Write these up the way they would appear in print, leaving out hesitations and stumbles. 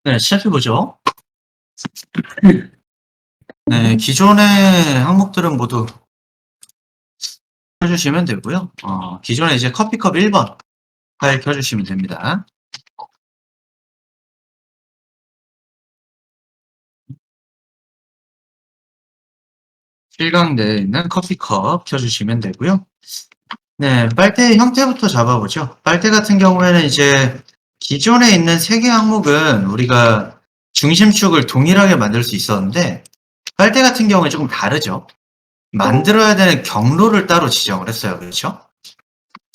네, 시작해보죠. 네, 기존의 항목들은 모두 켜주시면 되고요. 기존에 이제 커피컵 1번 파일 켜주시면 됩니다. 실강 내에 있는 커피컵 켜주시면 되고요. 네, 빨대 형태부터 잡아보죠. 빨대 같은 경우에는 이제 기존에 있는 3개 항목은 우리가 중심축을 동일하게 만들 수 있었는데 빨대 같은 경우에 조금 다르죠. 만들어야 되는 경로를 따로 지정을 했어요. 그렇죠?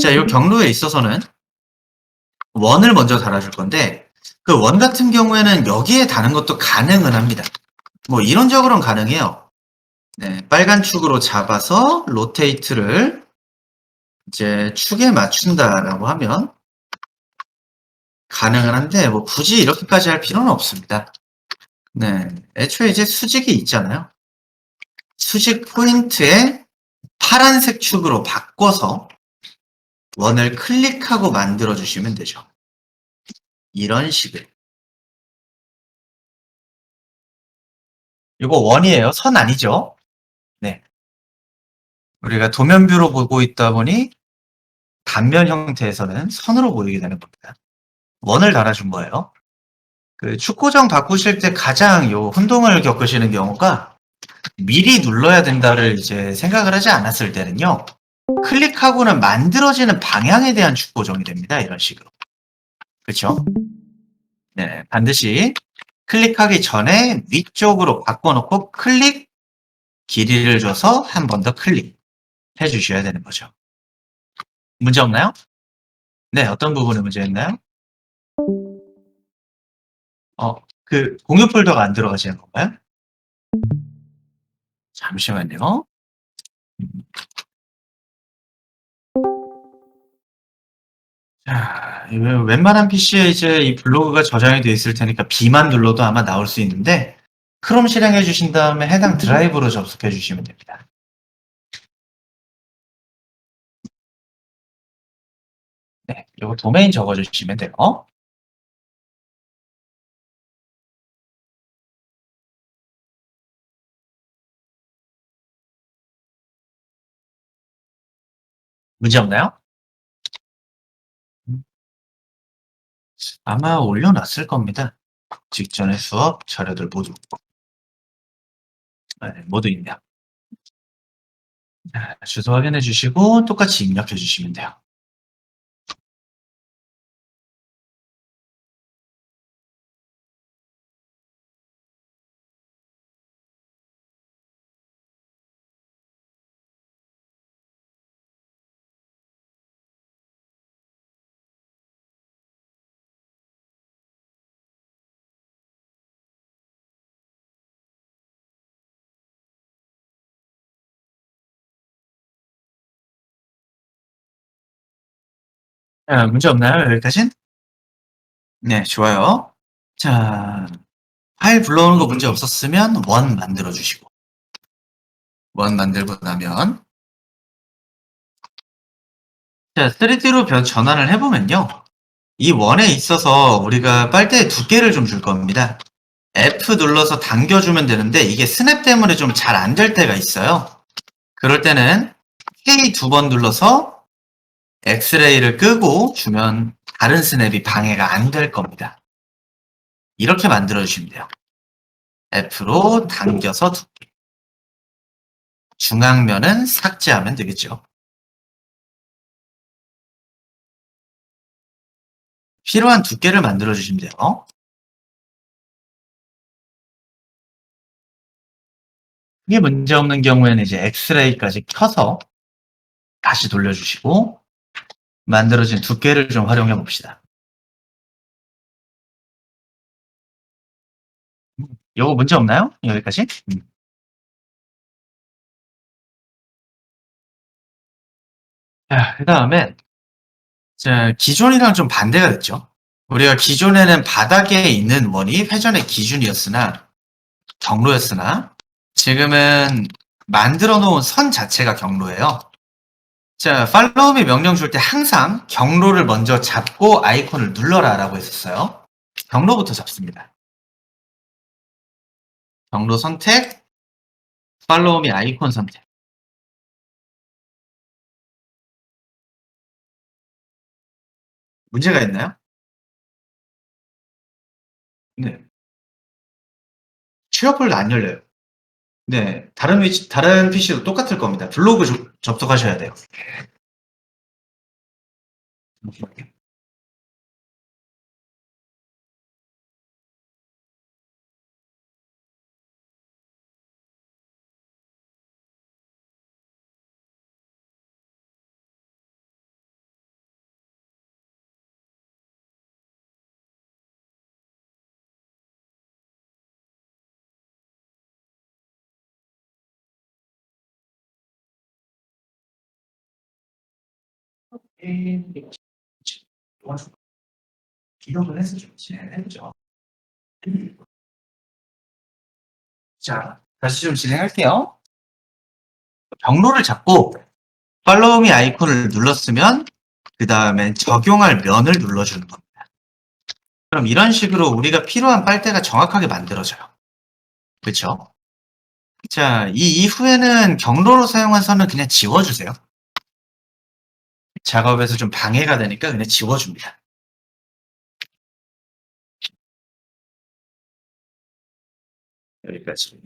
자, 이 경로에 있어서는 원을 먼저 달아줄 건데 그 원 같은 경우에는 여기에 다는 것도 가능은 합니다. 뭐 이론적으로는 가능해요. 네, 빨간 축으로 잡아서 로테이트를 이제 축에 맞춘다라고 하면 가능은 한데 뭐 굳이 이렇게까지 할 필요는 없습니다. 네, 애초에 이제 수직이 있잖아요. 수직 포인트에 파란색 축으로 바꿔서 원을 클릭하고 만들어 주시면 되죠. 이런 식을. 이거 원이에요. 선 아니죠? 네. 우리가 도면뷰로 보고 있다 보니 단면 형태에서는 선으로 보이게 되는 겁니다. 원을 달아준 거예요. 그 축고정 바꾸실 때 가장 요 혼동을 겪으시는 경우가 미리 눌러야 된다를 이제 생각을 하지 않았을 때는요. 클릭하고는 만들어지는 방향에 대한 축고정이 됩니다. 이런 식으로. 그렇죠? 네, 반드시 클릭하기 전에 위쪽으로 바꿔놓고 클릭 길이를 줘서 한 번 더 클릭 해주셔야 되는 거죠. 문제 없나요? 네, 어떤 부분에 문제 있나요? 그 공유 폴더가 안 들어가시는 건가요? 잠시만요. 자, 웬만한 PC에 이제 이 블로그가 저장이 되어 있을 테니까 B만 눌러도 아마 나올 수 있는데 크롬 실행해 주신 다음에 해당 드라이브로 접속해 주시면 됩니다. 네, 요거 도메인 적어 주시면 돼요. 문제 없나요? 아마 올려놨을 겁니다. 직전에 수업 자료들 모두. 네, 모두 있네요. 자, 주소 확인해 주시고 똑같이 입력해 주시면 돼요. 자, 문제 없나요? 여기까진? 네, 좋아요. 자, 파일 불러오는 거 문제 없었으면 원 만들어 주시고 원 만들고 나면 자, 3D로 전환을 해보면요. 이 원에 있어서 우리가 빨대의 두께를 좀 줄 겁니다. F 눌러서 당겨주면 되는데 이게 스냅 때문에 좀 잘 안 될 때가 있어요. 그럴 때는 K 2번 눌러서 엑스레이를 끄고 주면 다른 스냅이 방해가 안 될 겁니다. 이렇게 만들어 주시면 돼요. F로 당겨서 두께. 중앙면은 삭제하면 되겠죠. 필요한 두께를 만들어 주시면 돼요. 이게 문제 없는 경우에는 이제 엑스레이까지 켜서 다시 돌려주시고 만들어진 두께를 좀 활용해 봅시다. 요거 문제 없나요? 여기까지? 자, 그 다음에, 자, 기존이랑 좀 반대가 됐죠. 우리가 기존에는 바닥에 있는 원이 회전의 기준이었으나, 경로였으나, 지금은 만들어 놓은 선 자체가 경로예요. 자, 팔로우미 명령 줄 때 항상 경로를 먼저 잡고 아이콘을 눌러라 라고 했었어요. 경로부터 잡습니다. 경로 선택, 팔로우미 아이콘 선택. 문제가 있나요? 네. 취업 폴더 안 열려요. 네. 다른 PC도 똑같을 겁니다. 블로그 접속하셔야 돼요. 잠시만요. 기록을 해서 좀 진행을 해보죠. 자, 다시 좀 진행할게요. 경로를 잡고 팔로우미 아이콘을 눌렀으면 그 다음에 적용할 면을 눌러주는 겁니다. 그럼 이런 식으로 우리가 필요한 빨대가 정확하게 만들어져요. 그렇죠? 자, 이 이후에는 경로로 사용한 선을 그냥 지워주세요. 작업에서 좀 방해가 되니까 그냥 지워줍니다. 여기까지.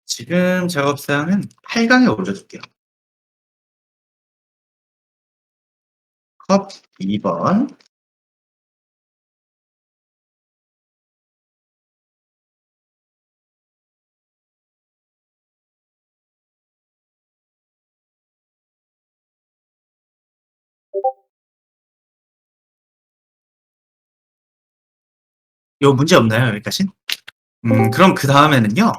지금 작업사항은 8강에 올려줄게요. 컵 2번. 요 문제 없나요, 여기까지? 그럼 그 다음에는요,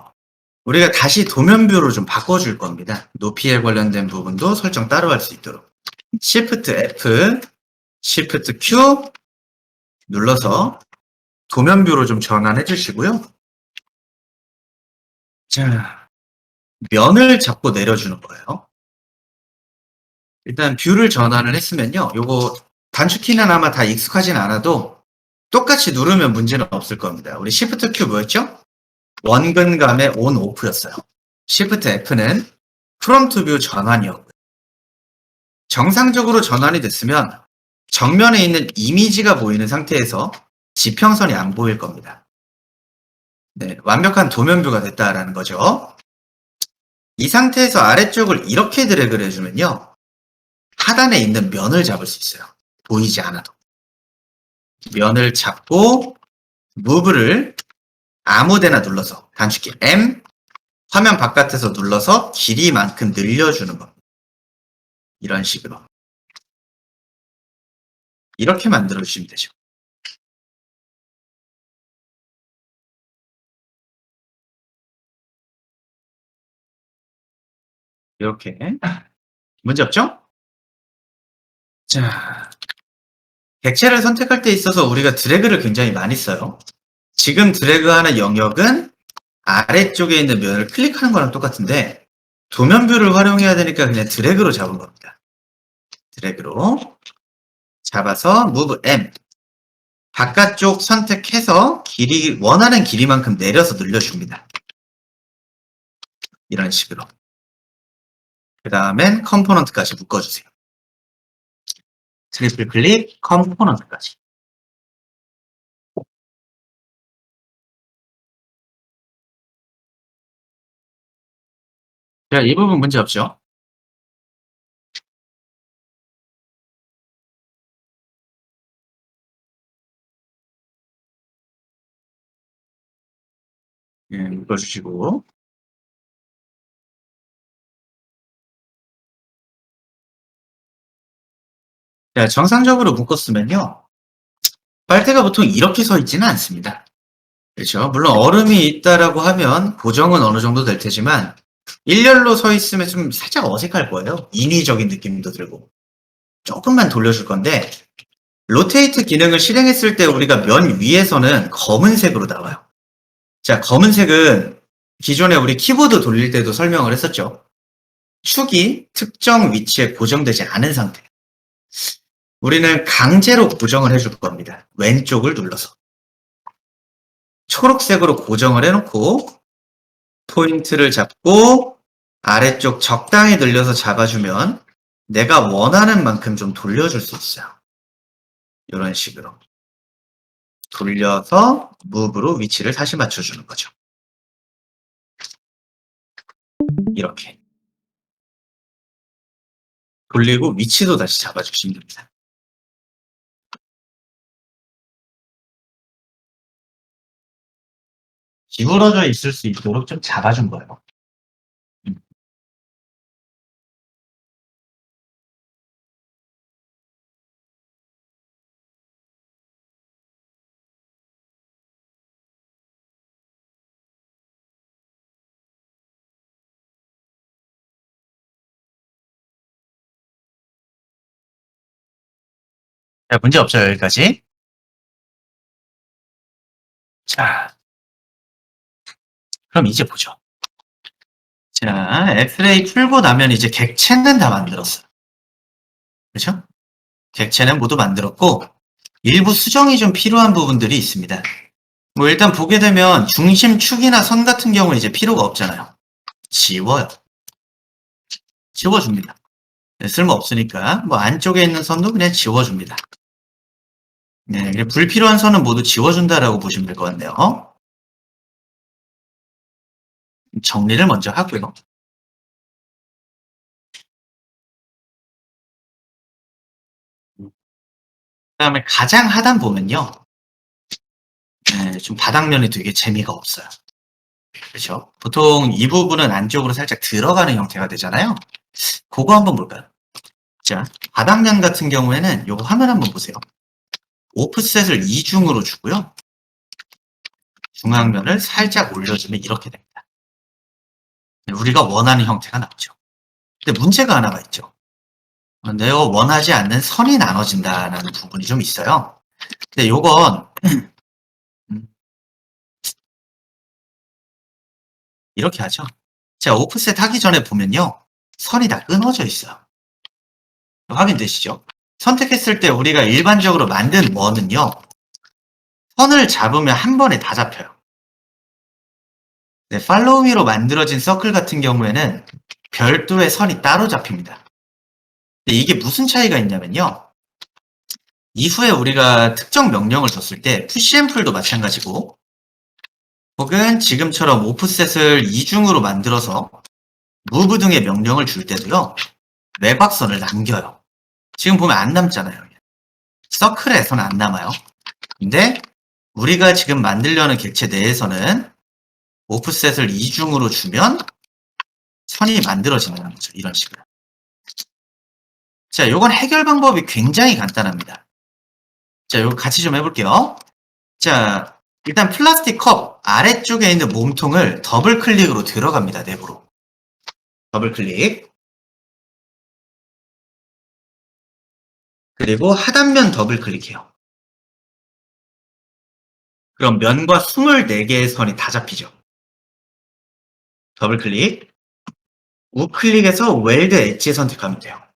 우리가 다시 도면뷰로 좀 바꿔줄 겁니다. 높이에 관련된 부분도 설정 따로 할 수 있도록. Shift F, Shift Q 눌러서 도면뷰로 좀 전환해 주시고요. 자, 면을 잡고 내려주는 거예요. 일단 뷰를 전환을 했으면요. 요거 단축키는 아마 다 익숙하진 않아도 똑같이 누르면 문제는 없을 겁니다. 우리 Shift Q 뭐였죠? 원근감의 온, 오프였어요. Shift F는 From to View 전환이었고요. 정상적으로 전환이 됐으면 정면에 있는 이미지가 보이는 상태에서 지평선이 안 보일 겁니다. 네, 완벽한 도면뷰가 됐다라는 거죠. 이 상태에서 아래쪽을 이렇게 드래그를 해주면요. 하단에 있는 면을 잡을 수 있어요. 보이지 않아도. 면을 잡고 무브를 아무데나 눌러서 단축키 M 화면 바깥에서 눌러서 길이만큼 늘려주는 겁니다. 이런 식으로. 이렇게 만들어주시면 되죠. 이렇게. 문제 없죠? 자, 객체를 선택할 때 있어서 우리가 드래그를 굉장히 많이 써요. 지금 드래그하는 영역은 아래쪽에 있는 면을 클릭하는 거랑 똑같은데 도면뷰를 활용해야 되니까 그냥 드래그로 잡은 겁니다. 드래그로 잡아서 Move M 바깥쪽 선택해서 원하는 길이만큼 내려서 늘려줍니다. 이런 식으로. 그 다음엔 컴포넌트까지 묶어주세요. 트리플 클릭 컴포넌트까지. 자, 이 부분 문제 없죠? 예, 묶어주시고. 자, 정상적으로 묶었으면요. 빨대가 보통 이렇게 서 있지는 않습니다. 그렇죠. 물론 얼음이 있다라고 하면 고정은 어느 정도 될 테지만 일렬로 서 있으면 좀 살짝 어색할 거예요. 인위적인 느낌도 들고. 조금만 돌려줄 건데 로테이트 기능을 실행했을 때 우리가 면 위에서는 검은색으로 나와요. 자, 검은색은 기존에 우리 키보드 돌릴 때도 설명을 했었죠. 축이 특정 위치에 고정되지 않은 상태. 우리는 강제로 고정을 해줄 겁니다. 왼쪽을 눌러서. 초록색으로 고정을 해놓고 포인트를 잡고 아래쪽 적당히 늘려서 잡아주면 내가 원하는 만큼 좀 돌려줄 수 있어요. 이런 식으로. 돌려서 무브로 위치를 다시 맞춰주는 거죠. 이렇게. 돌리고 위치도 다시 잡아주시면 됩니다. 기울어져 있을 수 있도록 좀 잡아준 거예요. 자, 문제 없죠, 여기까지. 자, 그럼 이제 보죠. 자, 엑스레이 풀고 나면 이제 객체는 다 만들었어요. 그렇죠? 객체는 모두 만들었고 일부 수정이 좀 필요한 부분들이 있습니다. 뭐 일단 보게 되면 중심축이나 선 같은 경우는 이제 필요가 없잖아요. 지워요. 지워줍니다. 네, 쓸모 없으니까 뭐 안쪽에 있는 선도 그냥 지워줍니다. 네, 불필요한 선은 모두 지워준다라고 보시면 될 것 같네요. 정리를 먼저 하고요. 그다음에 가장 하단 보면요. 네, 좀 바닥면이 되게 재미가 없어요. 그렇죠? 보통 이 부분은 안쪽으로 살짝 들어가는 형태가 되잖아요. 그거 한번 볼까요? 자, 바닥면 같은 경우에는 요거 화면 한번 보세요. 오프셋을 이중으로 주고요. 중앙면을 살짝 올려주면 이렇게 됩니다. 우리가 원하는 형태가 나오죠. 근데 문제가 하나가 있죠. 내가 원하지 않는 선이 나눠진다는 부분이 좀 있어요. 근데 요건 이렇게 하죠. 자, 오프셋 하기 전에 보면요. 선이 다 끊어져 있어요. 확인되시죠? 선택했을 때 우리가 일반적으로 만든 원은요. 선을 잡으면 한 번에 다 잡혀요. 네, 팔로우 미로 만들어진 서클 같은 경우에는 별도의 선이 따로 잡힙니다. 근데 이게 무슨 차이가 있냐면요. 이후에 우리가 특정 명령을 줬을 때 푸시 앤 풀도 마찬가지고 혹은 지금처럼 오프셋을 이중으로 만들어서 무브 등의 명령을 줄 때도요. 외곽선을 남겨요. 지금 보면 안 남잖아요. 서클에서는 안 남아요. 근데 우리가 지금 만들려는 객체 내에서는 오프셋을 이중으로 주면 선이 만들어지는 거죠. 이런 식으로. 자, 요건 해결 방법이 굉장히 간단합니다. 자, 요거 같이 좀 해볼게요. 자, 일단 플라스틱 컵 아래쪽에 있는 몸통을 더블 클릭으로 들어갑니다. 내부로. 더블 클릭. 그리고 하단면 더블 클릭해요. 그럼 면과 24개의 선이 다 잡히죠. 더블 클릭. 우클릭해서 웰드 엣지 선택하면 돼요.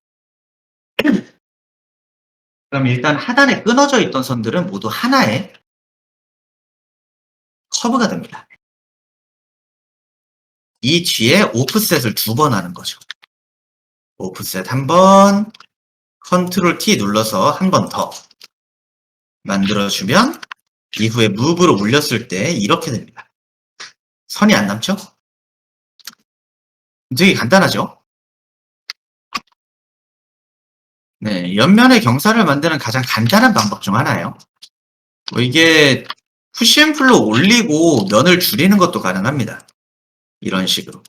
그럼 일단 하단에 끊어져 있던 선들은 모두 하나의 커브가 됩니다. 이 뒤에 오프셋을 2번 하는 거죠. 오프셋 한 번, 컨트롤 T 눌러서 한 번 더 만들어주면 이후에 무브로 올렸을 때 이렇게 됩니다. 선이 안 남죠? 되게 간단하죠? 네, 옆면의 경사를 만드는 가장 간단한 방법 중 하나예요. 뭐 이게 푸시앤풀로 올리고 면을 줄이는 것도 가능합니다. 이런 식으로.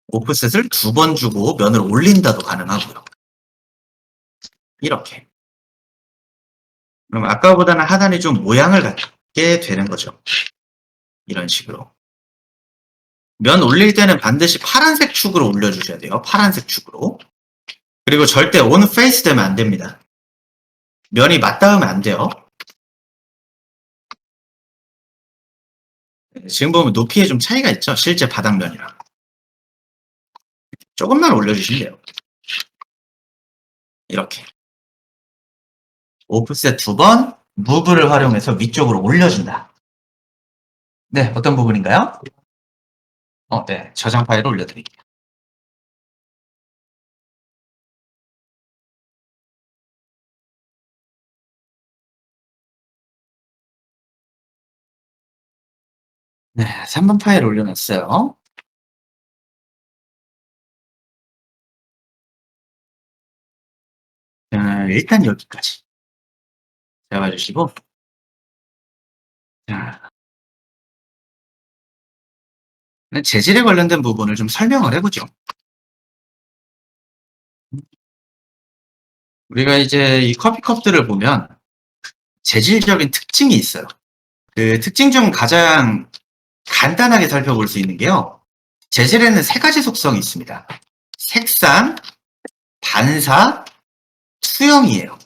오프셋을 2번 주고 면을 올린다도 가능하고요. 이렇게. 그럼 아까보다는 하단이 좀 모양을 갖게 되는 거죠. 이런 식으로. 면 올릴 때는 반드시 파란색 축으로 올려주셔야 돼요. 파란색 축으로. 그리고 절대 온 페이스 되면 안 됩니다. 면이 맞닿으면 안 돼요. 지금 보면 높이에 좀 차이가 있죠? 실제 바닥면이랑. 조금만 올려주시면 돼요. 이렇게. 오프셋 2번, 무브를 활용해서 위쪽으로 올려준다. 네, 어떤 부분인가요? 네. 저장 파일을 올려드릴게요. 네, 3번 파일 올려놨어요. 자, 일단 여기까지 잡아주시고, 자, 재질에 관련된 부분을 좀 설명을 해보죠. 우리가 이제 이 커피컵들을 보면 재질적인 특징이 있어요. 그 특징 중 가장 간단하게 살펴볼 수 있는 게요. 재질에는 세 가지 속성이 있습니다. 색상, 반사, 수영이에요.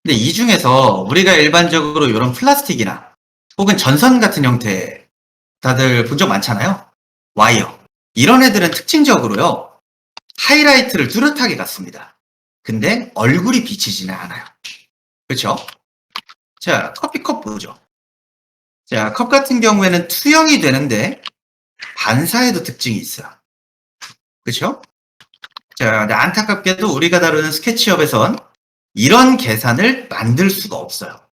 근데 이 중에서 우리가 일반적으로 이런 플라스틱이나 혹은 전선 같은 형태 다들 본 적 많잖아요. 와이어. 이런 애들은 특징적으로요. 하이라이트를 뚜렷하게 갖습니다. 근데 얼굴이 비치지는 않아요. 그렇죠? 자, 커피컵 보죠. 자, 컵 같은 경우에는 투영이 되는데 반사에도 특징이 있어요. 그렇죠? 자, 근데 안타깝게도 우리가 다루는 스케치업에선 이런 계산을 만들 수가 없어요.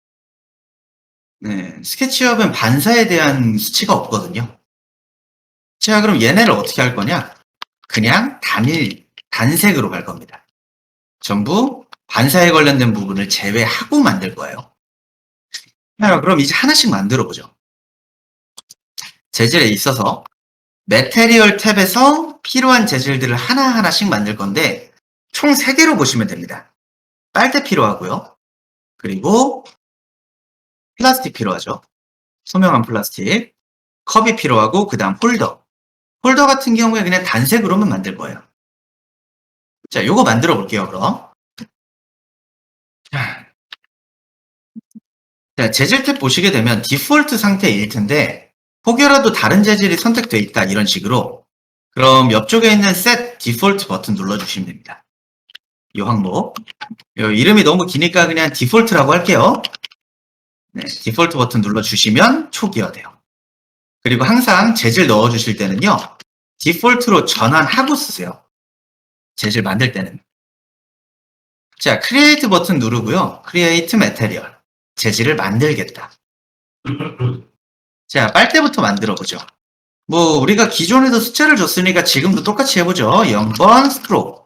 네, 스케치업은 반사에 대한 수치가 없거든요. 자, 그럼 얘네를 어떻게 할 거냐? 그냥 단색으로 갈 겁니다. 전부 반사에 관련된 부분을 제외하고 만들 거예요. 자, 그럼 이제 하나씩 만들어 보죠. 재질에 있어서 매테리얼 탭에서 필요한 재질들을 하나하나씩 만들 건데 총 3개로 보시면 됩니다. 빨대 필요하고요. 그리고 플라스틱 필요하죠. 소명한 플라스틱. 컵이 필요하고 그 다음 홀더. 홀더 같은 경우에 그냥 단색으로만 만들 거예요. 자, 요거 만들어 볼게요, 그럼. 자, 재질 탭 보시게 되면 디폴트 상태일 텐데 혹여라도 다른 재질이 선택되어 있다 이런 식으로 그럼 옆쪽에 있는 Set Default 버튼 눌러주시면 됩니다. 이 항목. 이름이 너무 기니까 그냥 디폴트라고 할게요. 네, 디폴트 버튼 눌러주시면 초기화돼요. 그리고 항상 재질 넣어주실 때는요. 디폴트로 전환하고 쓰세요. 재질 만들 때는. 자, 크리에이트 버튼 누르고요. 크리에이트 매테리얼. 재질을 만들겠다. 자, 빨대부터 만들어 보죠. 뭐 우리가 기존에도 숫자를 줬으니까 지금도 똑같이 해보죠. 0번 스트로.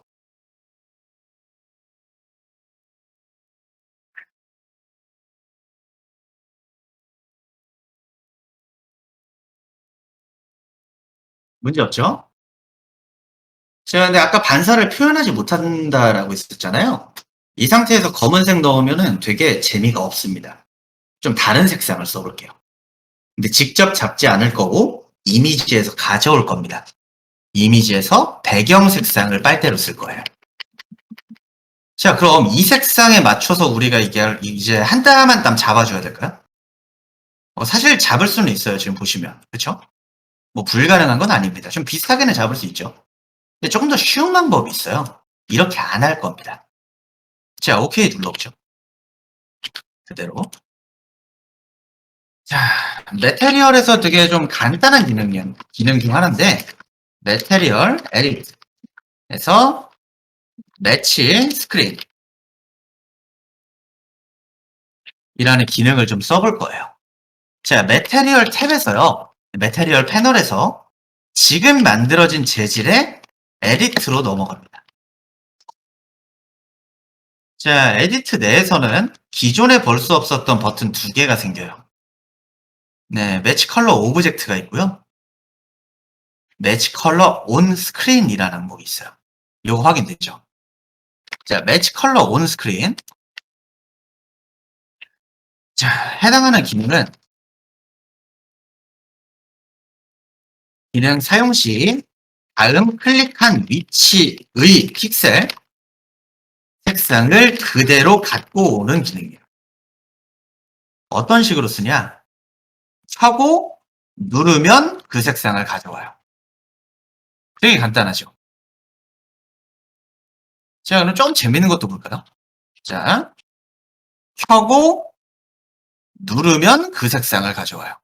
문제 없죠? 제가 근데 아까 반사를 표현하지 못한다라고 했었잖아요. 이 상태에서 검은색 넣으면은 되게 재미가 없습니다. 좀 다른 색상을 써볼게요. 근데 직접 잡지 않을 거고 이미지에서 가져올 겁니다. 이미지에서 배경 색상을 빨대로 쓸 거예요. 자, 그럼 이 색상에 맞춰서 우리가 이제 한 땀 한 땀 잡아줘야 될까요? 사실 잡을 수는 있어요. 지금 보시면. 그렇죠? 뭐 불가능한 건 아닙니다. 좀 비슷하게는 잡을 수 있죠. 근데 조금 더 쉬운 방법이 있어요. 이렇게 안 할 겁니다. 자, 오케이 눌러보죠. 그대로. 자, 매테리얼에서 되게 좀 간단한 기능 중 하나인데, 매테리얼 에디트에서 매치 스크린 이라는 기능을 좀 써볼 거예요. 자, 매테리얼 탭에서요, 매테리얼 패널에서 지금 만들어진 재질의 에디트로 넘어갑니다. 자, 에디트 내에서는 기존에 볼 수 없었던 버튼 2개가 생겨요. 네, 매치 컬러 오브젝트가 있고요. 매치 컬러 온 스크린이라는 항목이 있어요. 이거 확인됐죠? 자, 매치 컬러 온 스크린. 자, 해당하는 기능은 기능 사용 시 다음 클릭한 위치의 픽셀, 색상을 그대로 갖고 오는 기능이에요. 어떤 식으로 쓰냐? 켜고 누르면 그 색상을 가져와요. 되게 간단하죠? 자, 그럼 좀 재밌는 것도 볼까요? 자, 켜고 누르면 그 색상을 가져와요.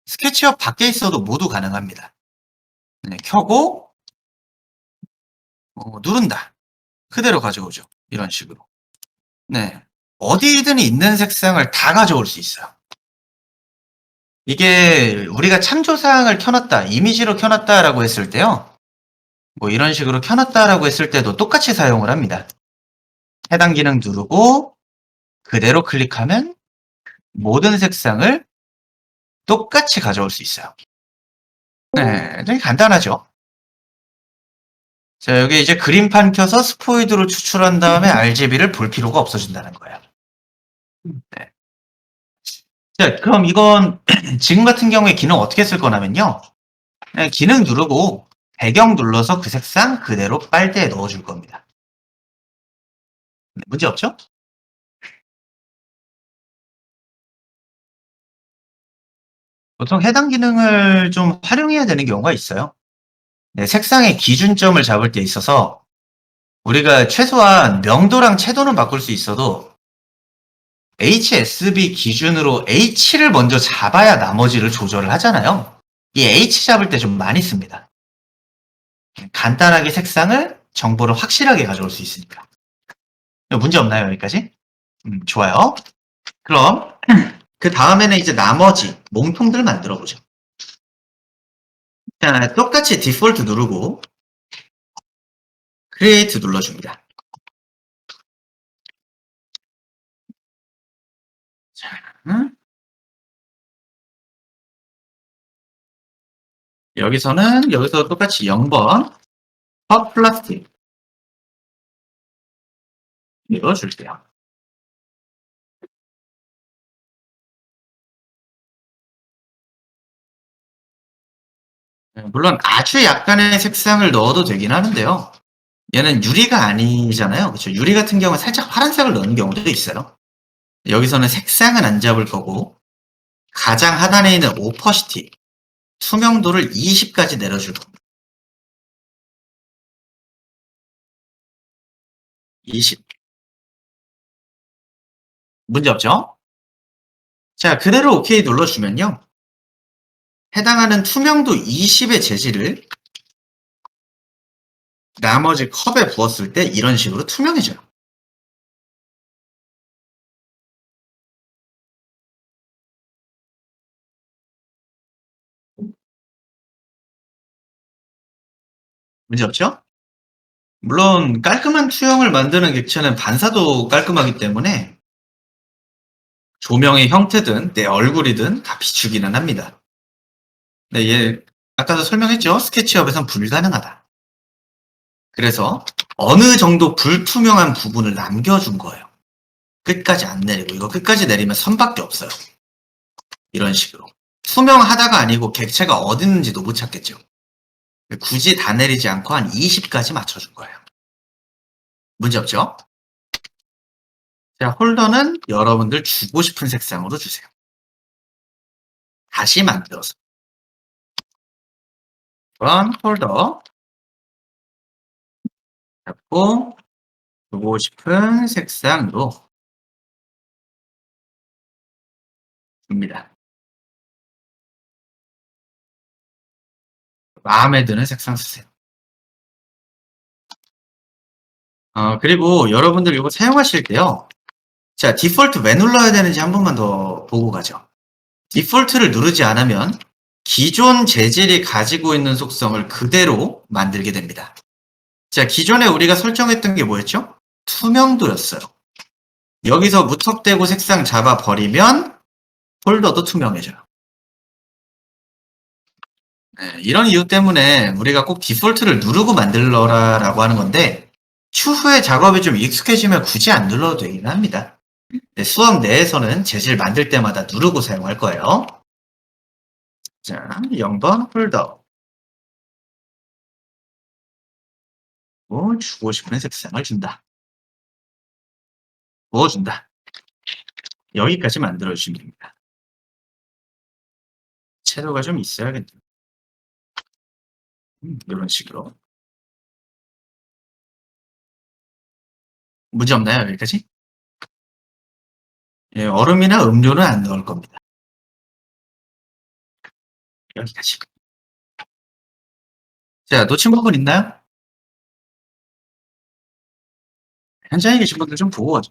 스케치업 밖에 있어도 모두 가능합니다. 네, 켜고 누른다. 그대로 가져오죠. 이런 식으로. 네, 어디든 있는 색상을 다 가져올 수 있어요. 이게 우리가 참조사항을 켜놨다, 이미지로 켜놨다라고 했을 때요. 뭐 이런 식으로 켜놨다라고 했을 때도 똑같이 사용을 합니다. 해당 기능 누르고 그대로 클릭하면 모든 색상을 똑같이 가져올 수 있어요. 네, 되게 간단하죠. 자, 여기 이제 그림판 켜서 스포이드로 추출한 다음에 RGB를 볼 필요가 없어진다는 거예요. 네. 자, 그럼 이건 지금 같은 경우에 기능 어떻게 쓸 거냐면요. 그냥 기능 누르고 배경 눌러서 그 색상 그대로 빨대에 넣어줄 겁니다. 네, 문제 없죠? 보통 해당 기능을 좀 활용해야 되는 경우가 있어요. 네, 색상의 기준점을 잡을 때 있어서 우리가 최소한 명도랑 채도는 바꿀 수 있어도 HSB 기준으로 H를 먼저 잡아야 나머지를 조절을 하잖아요. 이 H 잡을 때 좀 많이 씁니다. 간단하게 색상을 정보를 확실하게 가져올 수 있으니까. 문제 없나요, 여기까지? 좋아요. 그럼 그 다음에는 이제 나머지 몸통들 만들어 보죠. 자, 똑같이 디폴트 누르고 크리에이트 눌러줍니다. 자, 여기서 똑같이 0번 컵 플라스틱 눌러줄게요. 물론 아주 약간의 색상을 넣어도 되긴 하는데요. 얘는 유리가 아니잖아요. 그렇죠? 유리 같은 경우는 살짝 파란색을 넣는 경우도 있어요. 여기서는 색상은 안 잡을 거고 가장 하단에 있는 오퍼시티, 투명도를 20까지 내려줄 겁니다. 20. 문제 없죠? 자, 그대로 OK 눌러주면요. 해당하는 투명도 20의 재질을 나머지 컵에 부었을 때 이런 식으로 투명해져요. 문제 없죠? 물론 깔끔한 투영을 만드는 객체는 반사도 깔끔하기 때문에 조명의 형태든 내 얼굴이든 다 비추기는 합니다. 네, 아까도 설명했죠? 스케치업에선 불가능하다. 그래서 어느 정도 불투명한 부분을 남겨준 거예요. 끝까지 안 내리고, 이거 끝까지 내리면 선밖에 없어요. 이런 식으로. 투명하다가 아니고 객체가 어디 있는지도 못 찾겠죠. 굳이 다 내리지 않고 한 20까지 맞춰준 거예요. 문제 없죠? 자, 홀더는 여러분들 주고 싶은 색상으로 주세요. 다시 만들어서. 이번 홀더 잡고 주고 싶은 색상으로 줍니다. 마음에 드는 색상 쓰세요. 그리고 여러분들 이거 사용하실 때요. 자, 디폴트 왜 눌러야 되는지 한 번만 더 보고 가죠. 디폴트를 누르지 않으면 기존 재질이 가지고 있는 속성을 그대로 만들게 됩니다. 자, 기존에 우리가 설정했던 게 뭐였죠? 투명도였어요. 여기서 무턱대고 색상 잡아버리면 폴더도 투명해져요. 네, 이런 이유 때문에 우리가 꼭 디폴트를 누르고 만들어라라고 하는 건데 추후에 작업이 좀 익숙해지면 굳이 안 눌러도 되긴 합니다. 네, 수업 내에서는 재질 만들 때마다 누르고 사용할 거예요. 자, 0번 홀더. 주고 싶은 색상을 준다. 부어준다. 여기까지 만들어주시면 됩니다. 채도가 좀 있어야겠네요. 이런 식으로. 문제 없나요, 여기까지? 예, 얼음이나 음료는 안 넣을 겁니다. 여기까지. 자, 놓친 부분 있나요? 현장에 계신 분들 좀 보고 가죠.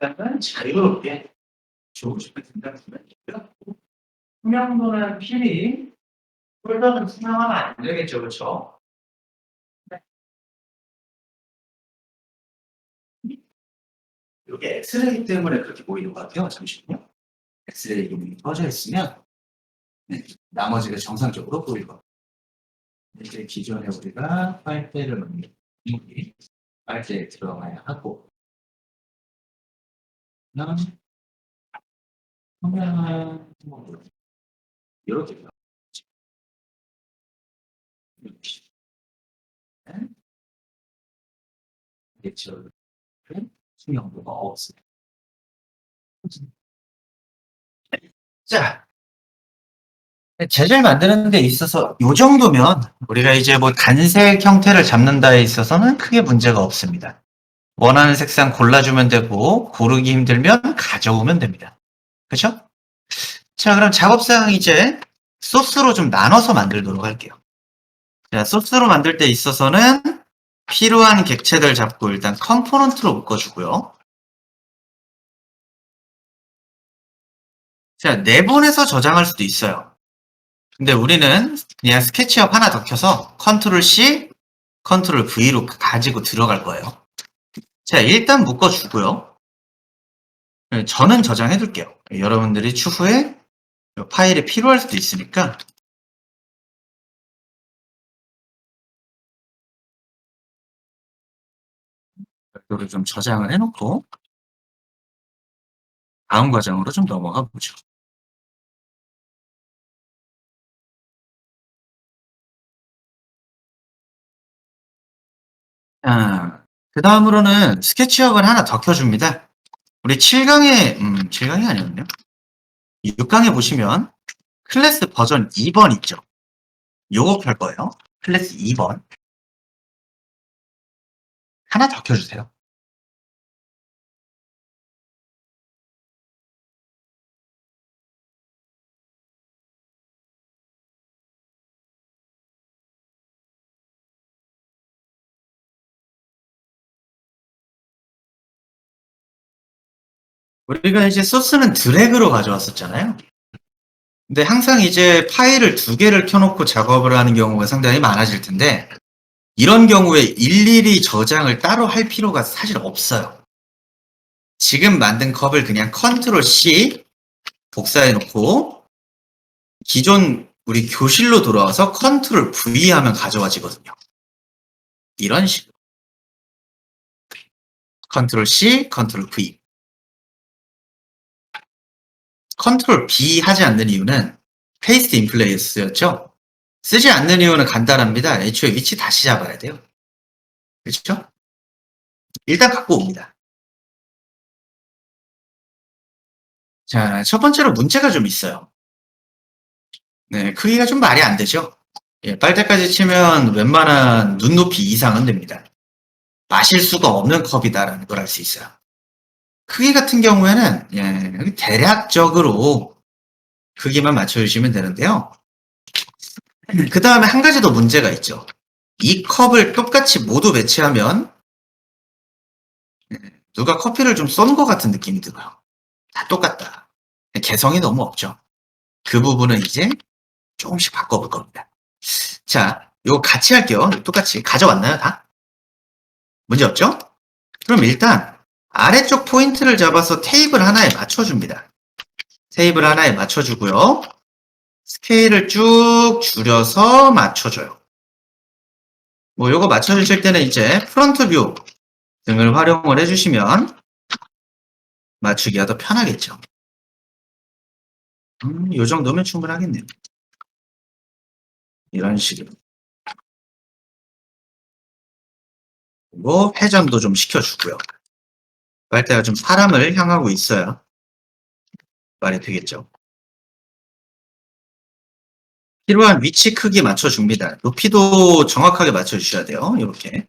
약간 자유롭게 주고 싶은 생각이면 있고요. 투명도는 필히 폴더는 투명하면 안 되겠죠, 그렇죠? 이게 엑스레이 때문에 그렇게 보이는 것 같아요. 잠시만요. 엑스레이 기능이 꺼져 있으면 나머지가 정상적으로 보일 겁니다. 이제 기존에 우리가 빨대를 넣는 이 빨대에 들어가야 하고, 그다음 투명한 이렇게 대처를 투명도가 없습니다. 자, 재질 만드는 데 있어서 이 정도면 우리가 이제 뭐 단색 형태를 잡는 데 있어서는 크게 문제가 없습니다. 원하는 색상 골라주면 되고 고르기 힘들면 가져오면 됩니다. 그렇죠? 자, 그럼 작업상 이제 소스로 좀 나눠서 만들도록 할게요. 자, 소스로 만들 때 있어서는 필요한 객체들 잡고 일단 컴포넌트로 묶어주고요. 자, 내보내서 저장할 수도 있어요. 근데 우리는 그냥 스케치업 하나 더 켜서 컨트롤 C, 컨트롤 V로 가지고 들어갈 거예요. 자, 일단 묶어주고요. 저는 저장해 둘게요. 여러분들이 추후에 파일이 필요할 수도 있으니까. 별도로 좀 저장을 해놓고 다음 과정으로 좀 넘어가 보죠. 그 다음으로는 스케치업을 하나 더 켜줍니다. 우리 7강에, 7강이 아니었네요. 6강에 보시면 클래스 버전 2번 있죠. 요거 켤 거예요. 클래스 2번. 하나 더 켜주세요. 우리가 이제 소스는 드래그로 가져왔었잖아요. 근데 항상 이제 파일을 두 개를 켜놓고 작업을 하는 경우가 상당히 많아질 텐데, 이런 경우에 일일이 저장을 따로 할 필요가 사실 없어요. 지금 만든 컵을 그냥 컨트롤 C 복사해 놓고 기존 우리 교실로 돌아와서 컨트롤 V 하면 가져와지거든요. 이런 식으로. 컨트롤 C, 컨트롤 V. 컨트롤 B 하지 않는 이유는 페이스트 인 플레이스였죠? 쓰지 않는 이유는 간단합니다. 애초에 위치 다시 잡아야 돼요. 그렇죠? 일단 갖고 옵니다. 자, 첫 번째로 문제가 좀 있어요. 네, 크기가 좀 말이 안 되죠? 예, 빨대까지 치면 웬만한 눈높이 이상은 됩니다. 마실 수가 없는 컵이다라는 걸 알 수 있어요. 크기 같은 경우에는 예, 대략적으로 크기만 맞춰주시면 되는데요. 그 다음에 한 가지 더 문제가 있죠. 이 컵을 똑같이 모두 배치하면 누가 커피를 좀 쏜 것 같은 느낌이 들어요. 다 똑같다. 개성이 너무 없죠. 그 부분은 이제 조금씩 바꿔볼 겁니다. 자, 이거 같이 할게요. 똑같이 가져왔나요, 다? 문제 없죠? 그럼 일단 아래쪽 포인트를 잡아서 테이블 하나에 맞춰줍니다. 테이블 하나에 맞춰주고요. 스케일을 쭉 줄여서 맞춰줘요. 뭐 요거 맞춰주실 때는 이제 프론트 뷰 등을 활용을 해주시면 맞추기가 더 편하겠죠. 요 정도면 충분하겠네요. 이런 식으로. 그리고 회전도 좀 시켜주고요. 빨대가 좀 사람을 향하고 있어야 말이 되겠죠. 필요한 위치 크기 맞춰줍니다. 높이도 정확하게 맞춰주셔야 돼요. 이렇게.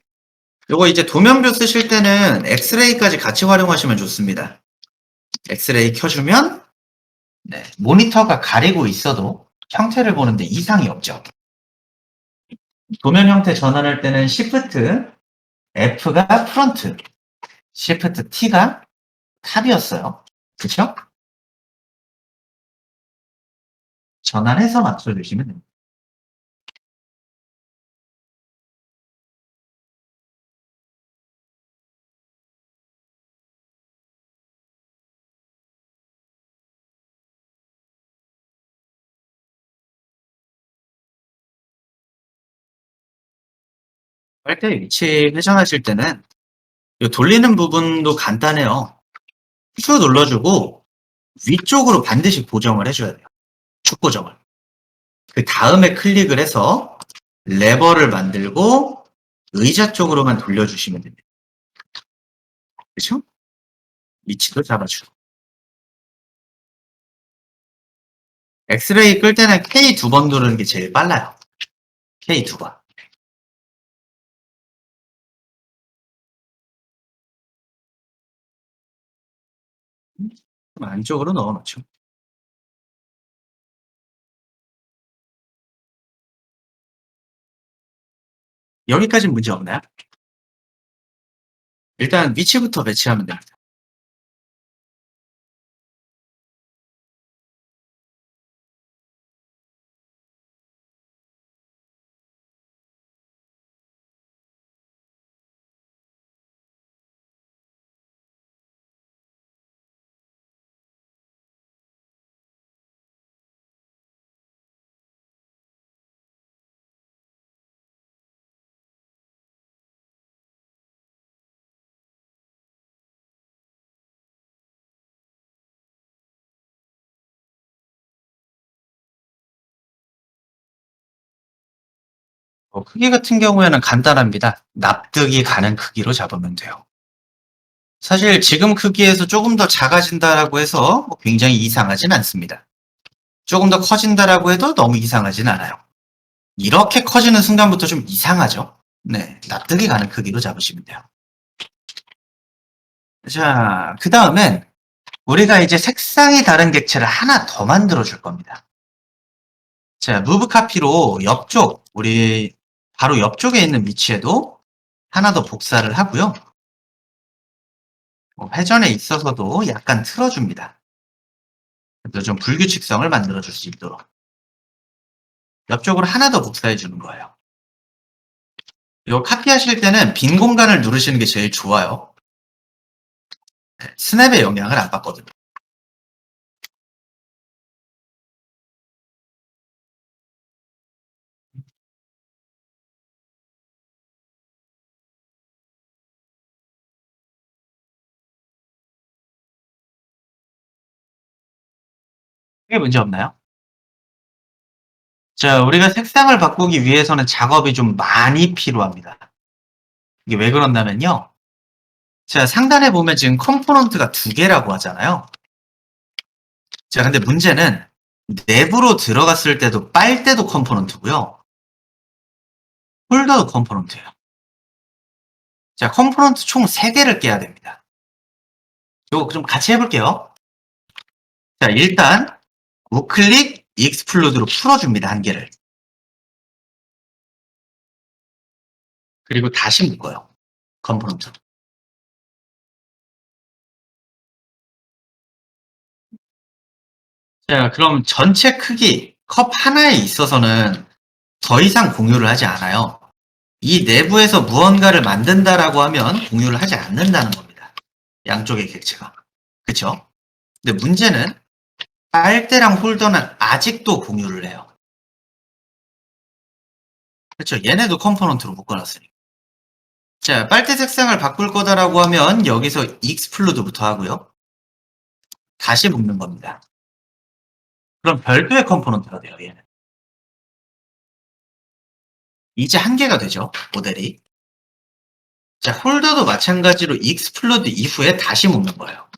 요거 이제 도면뷰 쓰실 때는 엑스레이까지 같이 활용하시면 좋습니다. 엑스레이 켜주면 네, 모니터가 가리고 있어도 형태를 보는데 이상이 없죠. 도면 형태 전환할 때는 Shift F가 프론트, Shift T가 탑이었어요. 그쵸? 전환해서 맞춰주시면 됩니다. 빨대 위치 회전하실 때는 이 돌리는 부분도 간단해요. 큐 눌러주고 위쪽으로 반드시 고정을 해줘야 돼요. 축 고정을. 그 다음에 클릭을 해서 레버를 만들고 의자 쪽으로만 돌려주시면 됩니다. 그렇죠? 위치도 잡아주고. 엑스레이 끌 때는 K 2번 누르는 게 제일 빨라요. K 2번. 안쪽으로 넣어놓죠. 여기까지는 문제 없나요? 일단 위치부터 배치하면 됩니다. 크기 같은 경우에는 간단합니다. 납득이 가는 크기로 잡으면 돼요. 사실 지금 크기에서 조금 더 작아진다라고 해서 굉장히 이상하진 않습니다. 조금 더 커진다라고 해도 너무 이상하진 않아요. 이렇게 커지는 순간부터 좀 이상하죠? 네, 납득이 가는 크기로 잡으시면 돼요. 자, 그 다음엔 우리가 이제 색상이 다른 객체를 하나 더 만들어 줄 겁니다. 자, 무브 카피로 옆쪽, 우리 바로 옆쪽에 있는 위치에도 하나 더 복사를 하고요. 회전에 있어서도 약간 틀어줍니다. 그래서 좀 불규칙성을 만들어 줄 수 있도록. 옆쪽으로 하나 더 복사해 주는 거예요. 이거 카피하실 때는 빈 공간을 누르시는 게 제일 좋아요. 네, 스냅의 영향을 안 받거든요. 크게 문제 없나요? 자, 우리가 색상을 바꾸기 위해서는 작업이 좀 많이 필요합니다. 이게 왜 그런다면요. 자, 상단에 보면 지금 컴포넌트가 두 개라고 하잖아요. 자, 근데 문제는 내부로 들어갔을 때도 빨대도 컴포넌트고요. 홀더도 컴포넌트예요. 자, 컴포넌트 총 3개를 깨야 됩니다. 이거 좀 같이 해볼게요. 자, 일단 우클릭 익스플로드로 풀어줍니다. 한 개를. 그리고 다시 묶어요. 컴포넌트. 자, 그럼 전체 크기 컵 하나에 있어서는 더 이상 공유를 하지 않아요. 이 내부에서 무언가를 만든다라고 하면 공유를 하지 않는다는 겁니다. 양쪽의 객체가. 그쵸? 근데 문제는 빨대랑 홀더는 아직도 공유를 해요. 그렇죠? 얘네도 컴포넌트로 묶어놨으니까. 자, 빨대 색상을 바꿀 거다라고 하면 여기서 익스플로드부터 하고요. 다시 묶는 겁니다. 그럼 별도의 컴포넌트가 돼요, 얘는. 이제 한 개가 되죠, 모델이. 자, 홀더도 마찬가지로 익스플로드 이후에 다시 묶는 거예요.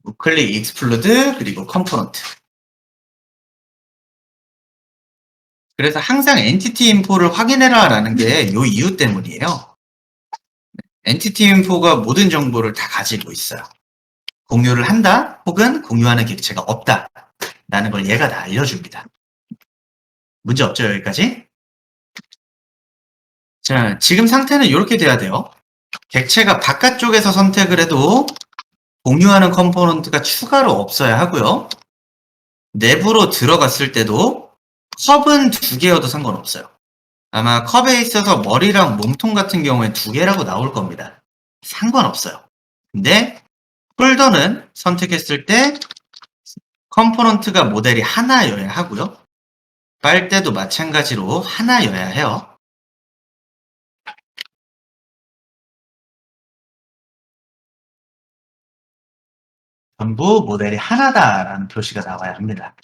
우클릭 익스플로드 그리고 컴포넌트. 그래서 항상 엔티티 인포를 확인해라 라는 게 이 이유 때문이에요. 엔티티 인포가 모든 정보를 다 가지고 있어요. 공유를 한다 혹은 공유하는 객체가 없다 라는 걸 얘가 다 알려줍니다. 문제 없죠, 여기까지? 자, 지금 상태는 이렇게 돼야 돼요. 객체가 바깥쪽에서 선택을 해도 공유하는 컴포넌트가 추가로 없어야 하고요. 내부로 들어갔을 때도 컵은 2개여도 상관없어요. 아마 컵에 있어서 머리랑 몸통 같은 경우에 2개라고 나올 겁니다. 상관없어요. 근데 폴더는 선택했을 때 컴포넌트가 모델이 하나여야 하고요. 빨대도 마찬가지로 하나여야 해요. 전부 모델이 하나다라는 표시가 나와야 합니다.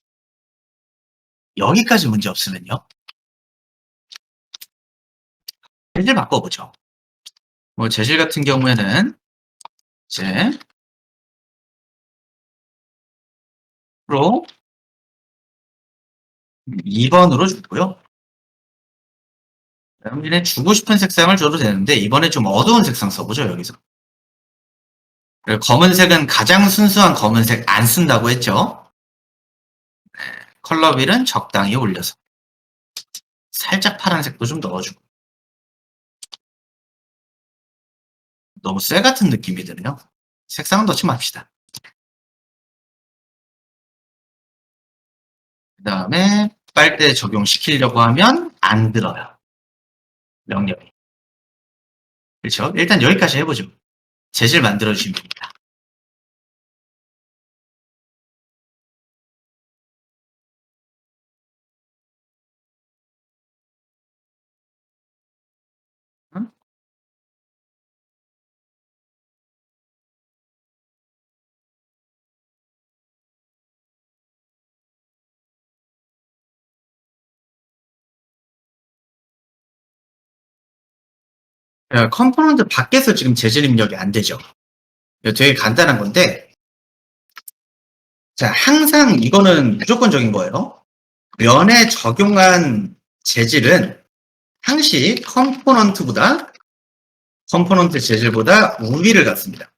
여기까지 문제 없으면요. 재질 바꿔보죠. 뭐 재질 같은 경우에는 이제 프로 2번으로 주고요. 여러분이 주고 싶은 색상을 줘도 되는데 이번에 좀 어두운 색상 써보죠, 여기서. 검은색은 가장 순수한 검은색 안 쓴다고 했죠. 컬러 휠은 적당히 올려서 살짝 파란색도 좀 넣어주고. 너무 쇠 같은 느낌이 드네요. 색상은 넣지 맙시다. 그 다음에 빨대 적용시키려고 하면 안 들어요. 명령이. 그렇죠? 일단 여기까지 해보죠. 재질 만들어주시면 됩니다. 응? 컴포넌트 밖에서 지금 재질 입력이 안 되죠. 이거 되게 간단한 건데, 자, 항상 이거는 무조건적인 거예요. 면에 적용한 재질은 항시 컴포넌트 재질보다 우위를 갖습니다.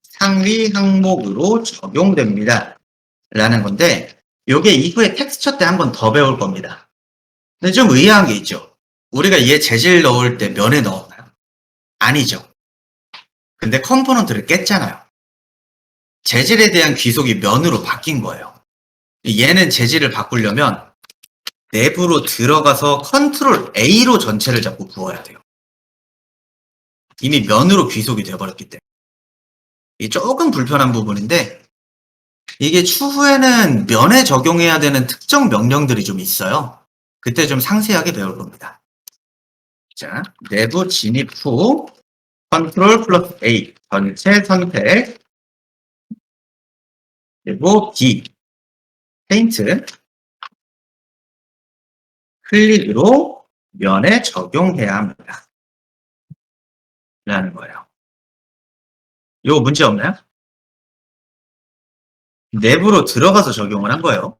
상위 항목으로 적용됩니다. 라는 건데, 요게 이후에 텍스처 때 한 번 더 배울 겁니다. 근데 좀 의아한 게 있죠. 우리가 얘 재질 넣을 때 면에 넣었나요? 아니죠. 근데 컴포넌트를 깼잖아요. 재질에 대한 귀속이 면으로 바뀐 거예요. 얘는 재질을 바꾸려면 내부로 들어가서 컨트롤 A로 전체를 잡고 구워야 돼요. 이미 면으로 귀속이 되어버렸기 때문에. 이게 조금 불편한 부분인데, 이게 추후에는 면에 적용해야 되는 특정 명령들이 좀 있어요. 그때 좀 상세하게 배울 겁니다. 자, 내부 진입 후 컨트롤 플러스 A 전체 선택, 그리고 B 페인트 클릭으로 면에 적용해야 합니다. 라는 거예요. 이거 문제 없나요? 내부로 들어가서 적용을 한 거예요.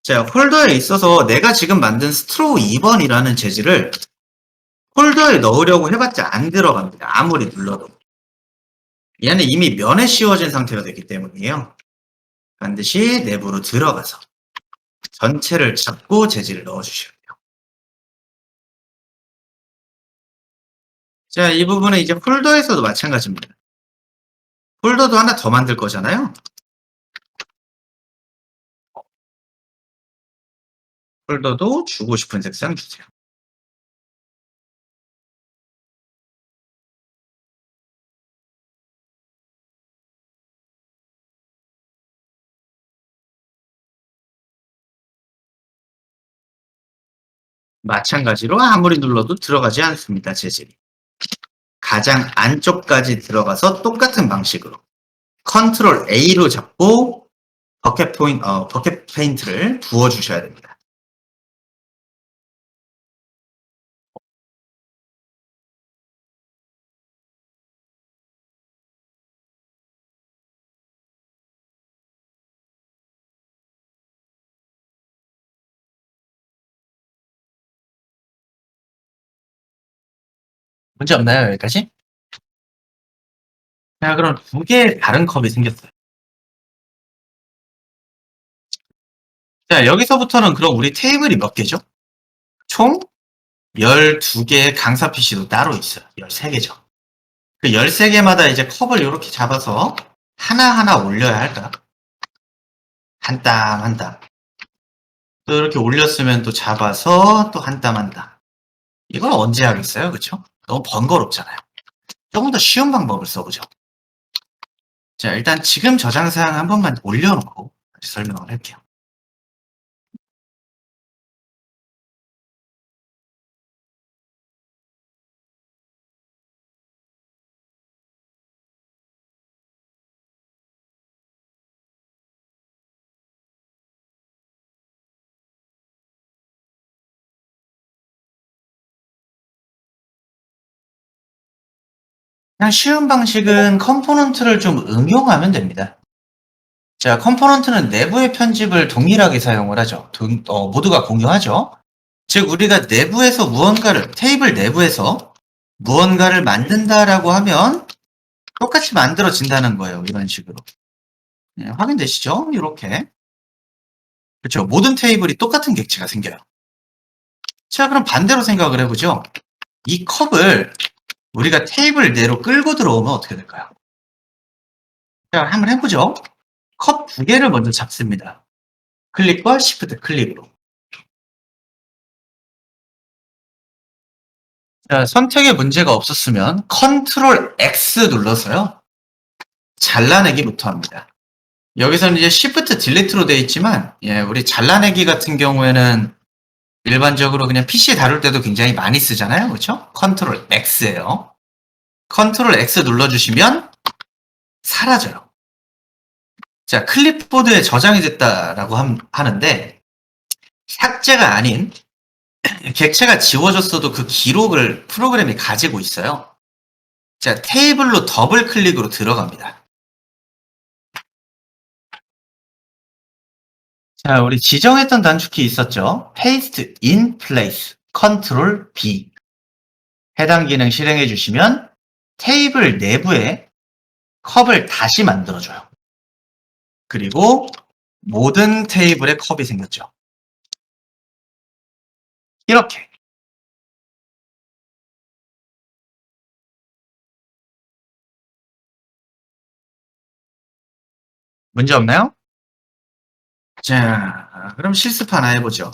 자, 폴더에 있어서 내가 지금 만든 스트로우 2번이라는 재질을 폴더에 넣으려고 해봤자 안 들어갑니다. 아무리 눌러도. 얘는 이미 면에 씌워진 상태가 되기 때문이에요. 반드시 내부로 들어가서 전체를 잡고 재질을 넣어주셔야 돼요. 자, 이 부분은 이제 폴더에서도 마찬가지입니다. 폴더도 하나 더 만들 거잖아요. 폴더도 주고 싶은 색상 주세요. 마찬가지로 아무리 눌러도 들어가지 않습니다. 재질이. 가장 안쪽까지 들어가서 똑같은 방식으로 컨트롤 A로 잡고 버켓 페인트를 부어주셔야 됩니다. 문제 없나요, 여기까지? 자, 그럼 두 개의 다른 컵이 생겼어요. 자, 여기서부터는 그럼 우리 테이블이 몇 개죠? 총 12개의 강사 PC도 따로 있어요. 13개죠. 그 13개마다 이제 컵을 이렇게 잡아서 하나하나 올려야 할까? 한 땀, 한 땀. 또 이렇게 올렸으면 또 잡아서 또 한 땀, 한 땀. 이걸 언제 하겠어요? 그쵸? 너무 번거롭잖아요. 조금 더 쉬운 방법을 써보죠. 자, 일단 지금 저장사항 한 번만 올려놓고 다시 설명을 할게요. 그냥 쉬운 방식은 컴포넌트를 좀 응용하면 됩니다. 자, 컴포넌트는 내부의 편집을 동일하게 사용을 하죠. 모두가 공유하죠. 즉, 우리가 내부에서 무언가를, 테이블 내부에서 무언가를 만든다라고 하면 똑같이 만들어진다는 거예요. 이런 식으로. 네, 확인되시죠? 이렇게. 그렇죠. 모든 테이블이 똑같은 객체가 생겨요. 자, 그럼 반대로 생각을 해보죠. 이 컵을 우리가 테이블 내로 끌고 들어오면 어떻게 될까요? 자, 한번 해보죠. 컵 두 개를 먼저 잡습니다. 클릭과 시프트 클릭으로. 자, 선택에 문제가 없었으면 컨트롤 X 눌러서요. 잘라내기부터 합니다. 여기서는 이제 시프트 딜리트로 되어 있지만, 예, 우리 잘라내기 같은 경우에는 일반적으로 그냥 PC 다룰 때도 굉장히 많이 쓰잖아요. 그렇죠? 컨트롤 X예요. 컨트롤 X 눌러주시면 사라져요. 자, 클립보드에 저장이 됐다라고 하는데 삭제가 아닌 객체가 지워졌어도 그 기록을 프로그램이 가지고 있어요. 자, 테이블로 더블 클릭으로 들어갑니다. 자, 우리 지정했던 단축키 있었죠? Paste in place, Ctrl B. 해당 기능 실행해 주시면 테이블 내부에 컵을 다시 만들어줘요. 그리고 모든 테이블에 컵이 생겼죠. 이렇게. 문제 없나요? 자, 그럼 실습 하나 해보죠.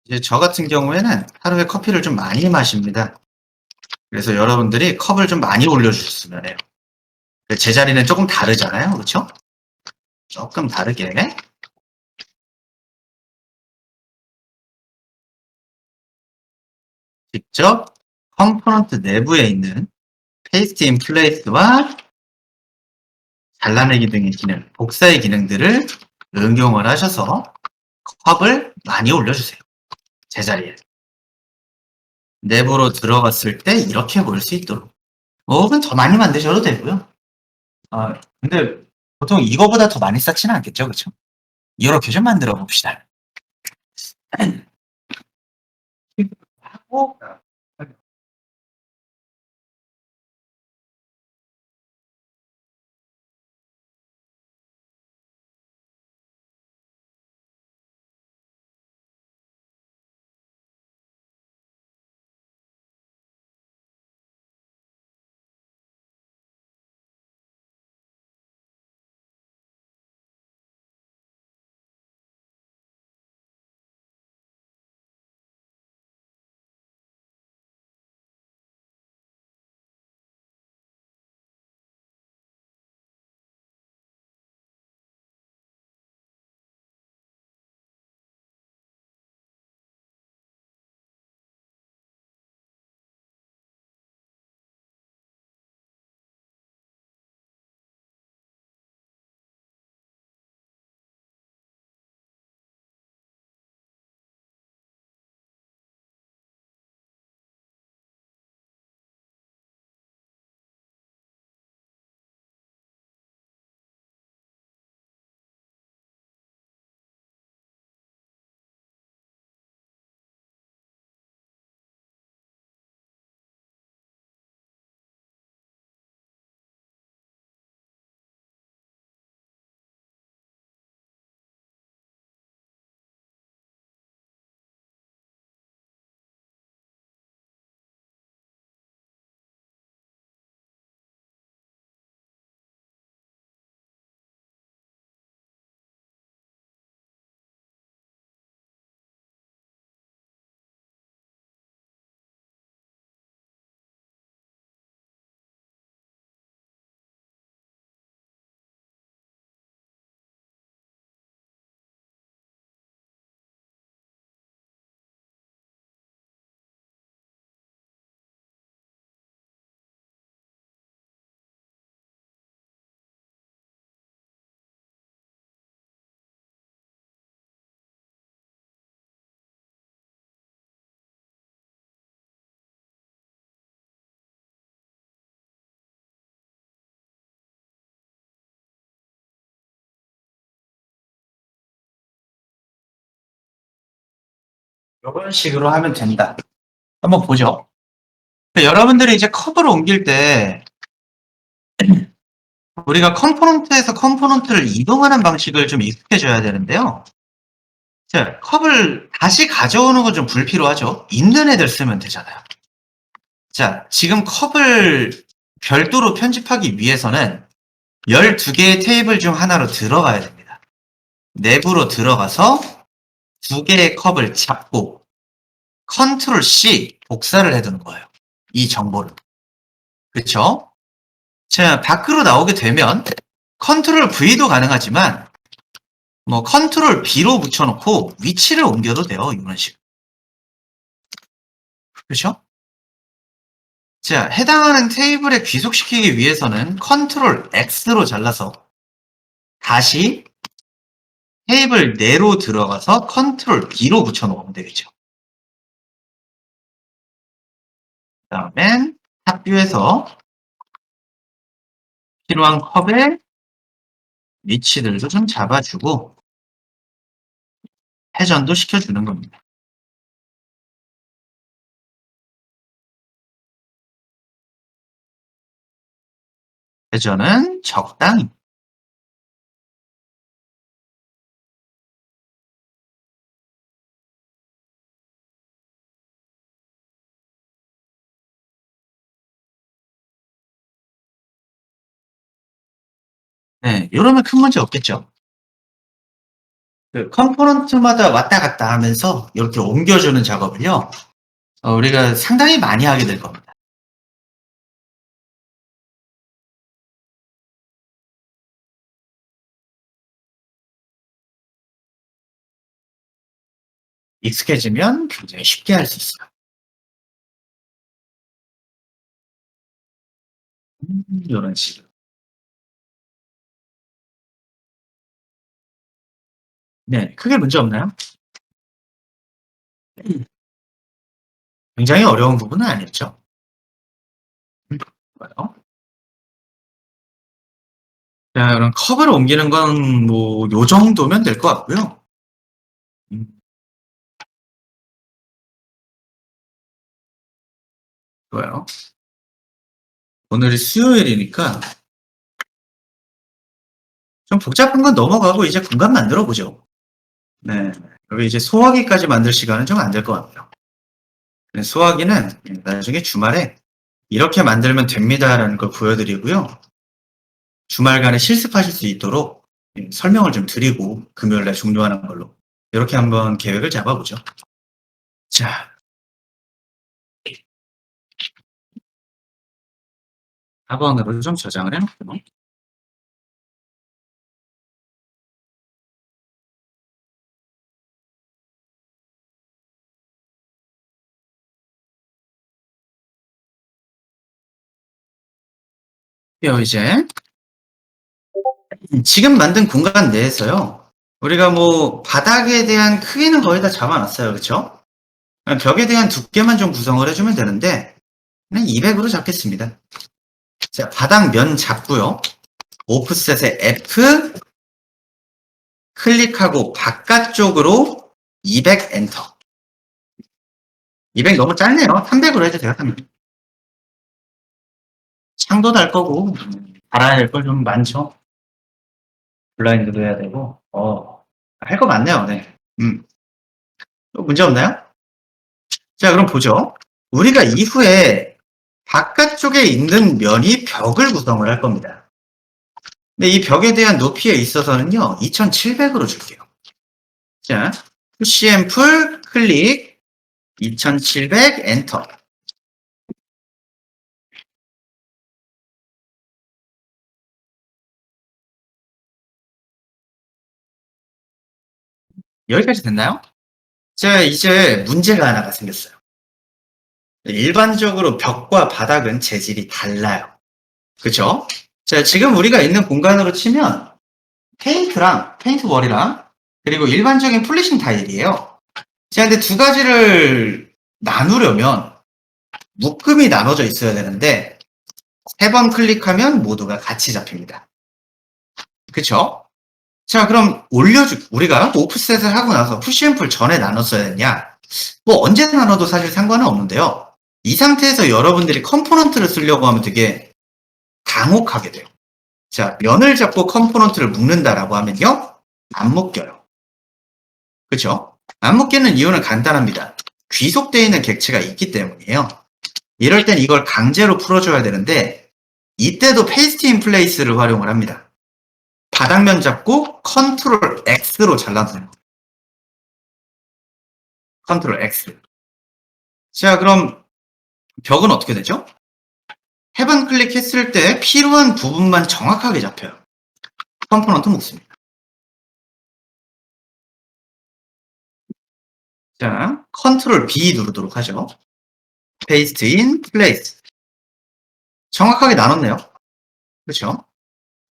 이제 저 같은 경우에는 하루에 커피를 좀 많이 마십니다. 그래서 여러분들이 컵을 좀 많이 올려주셨으면 해요. 제자리는 조금 다르잖아요. 그렇죠? 조금 다르게 직접 컴포넌트 내부에 있는 페이스트 인 플레이스와 잘라내기 등의 기능, 복사의 기능들을 응용을 하셔서 컵을 많이 올려주세요. 제자리에. 내부로 들어갔을 때 이렇게 보일 수 있도록. 혹은 더 많이 만드셔도 되고요. 근데 보통 이거보다 더 많이 쌓지는 않겠죠, 그렇죠? 이렇게 좀 만들어 봅시다. 하고 이런 식으로 하면 된다. 한번 보죠. 여러분들이 이제 컵을 옮길 때 우리가 컴포넌트에서 컴포넌트를 이동하는 방식을 좀 익숙해져야 되는데요. 자, 컵을 다시 가져오는 건 좀 불필요하죠. 있는 애들 쓰면 되잖아요. 자, 지금 컵을 별도로 편집하기 위해서는 12개의 테이블 중 하나로 들어가야 됩니다. 내부로 들어가서 2개의 컵을 잡고 컨트롤 C 복사를 해두는 거예요. 이 정보를. 그쵸? 자, 밖으로 나오게 되면 컨트롤 V도 가능하지만 뭐 컨트롤 B로 붙여놓고 위치를 옮겨도 돼요. 이런 식으로. 그렇죠? 자, 해당하는 테이블에 귀속시키기 위해서는 컨트롤 X로 잘라서 다시 테이블 내로 들어가서 컨트롤 B로 붙여놓으면 되겠죠. 그 다음엔 탑뷰에서 필요한 컵의 위치들도 좀 잡아주고 회전도 시켜주는 겁니다. 회전은 적당히. 네, 이러면 큰 문제 없겠죠. 그 컴포넌트마다 왔다 갔다 하면서 이렇게 옮겨주는 작업을요. 우리가 상당히 많이 하게 될 겁니다. 익숙해지면 굉장히 쉽게 할 수 있어요. 이런 식으로. 네, 크게 문제 없나요? 굉장히 어려운 부분은 아니었죠. 좋아요. 자, 그럼 컵을 옮기는 건 뭐 요 정도면 될 것 같고요. 음, 좋아요. 오늘이 수요일이니까 좀 복잡한 건 넘어가고 이제 공간 만들어 보죠. 네. 여기 이제 소화기까지 만들 시간은 좀 안 될 것 같아요. 네, 소화기는 나중에 주말에 이렇게 만들면 됩니다라는 걸 보여드리고요. 주말간에 실습하실 수 있도록 설명을 좀 드리고 금요일날 종료하는 걸로 이렇게 한번 계획을 잡아보죠. 자, 4번으로 좀 저장을 해놓고 이제 지금 만든 공간 내에서요. 우리가 뭐 바닥에 대한 크기는 거의 다 잡아놨어요. 그렇죠? 벽에 대한 두께만 좀 구성을 해주면 되는데 그냥 200으로 잡겠습니다. 자, 바닥 면 잡고요. 오프셋에 F 클릭하고 바깥쪽으로 200 엔터. 200 너무 짧네요. 300으로 해도 돼요. 300. 창도 달 거고 달아야 될 걸 좀 많죠. 블라인드도 해야 되고 할 거 많네요. 네. 또 문제 없나요? 자, 그럼 보죠. 우리가 이후에 바깥쪽에 있는 면이 벽을 구성을 할 겁니다. 근데 이 벽에 대한 높이에 있어서는요, 2700으로 줄게요. 자, 푸시 앤 풀 클릭 2700 엔터. 여기까지 됐나요? 자, 이제 문제가 하나가 생겼어요. 일반적으로 벽과 바닥은 재질이 달라요. 그쵸? 자, 지금 우리가 있는 공간으로 치면 페인트 월이랑 그리고 일반적인 플리싱 타일이에요. 자, 근데 두 가지를 나누려면 묶음이 나눠져 있어야 되는데 3번 클릭하면 모두가 같이 잡힙니다. 그쵸? 자, 그럼 우리가 오프셋을 하고 나서 푸시 앤풀 전에 나눴어야 했냐? 뭐 언제 나눠도 사실 상관은 없는데요. 이 상태에서 여러분들이 컴포넌트를 쓰려고 하면 되게 당혹하게 돼요. 자, 면을 잡고 컴포넌트를 묶는다라고 하면요. 안 묶여요. 그쵸? 안 묶이는 이유는 간단합니다. 귀속되어 있는 객체가 있기 때문이에요. 이럴 땐 이걸 강제로 풀어줘야 되는데 이때도 페이스트 인 플레이스를 활용을 합니다. 바닥면 잡고 컨트롤 X로 잘라주는 컨트롤 X. 자, 그럼 벽은 어떻게 되죠? 해반 클릭했을 때 필요한 부분만 정확하게 잡혀요. 컴포넌트 묶습니다. 자, 컨트롤 B 누르도록 하죠. 페이스트 인 플레이스. 정확하게 나눴네요. 그렇죠?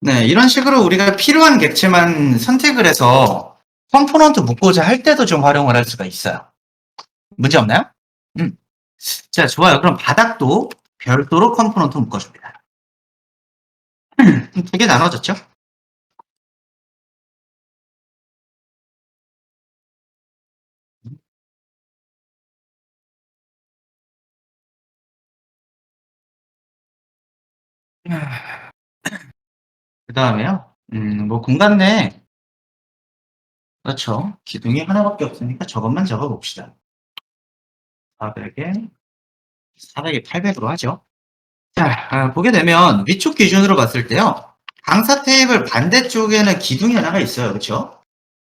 네, 이런 식으로 우리가 필요한 객체만 선택을 해서 컴포넌트 묶고자 할 때도 좀 활용을 할 수가 있어요. 문제 없나요? 음. 자, 좋아요. 그럼 바닥도 별도로 컴포넌트 묶어줍니다. 두 개 나눠졌죠? 그 다음에요. 뭐 공간 내에 그렇죠. 기둥이 하나밖에 없으니까 저것만 적어봅시다. 400에 400에 800으로 하죠. 자, 보게 되면 위쪽 기준으로 봤을 때요. 강사 테이블 반대쪽에는 기둥이 하나가 있어요. 그렇죠?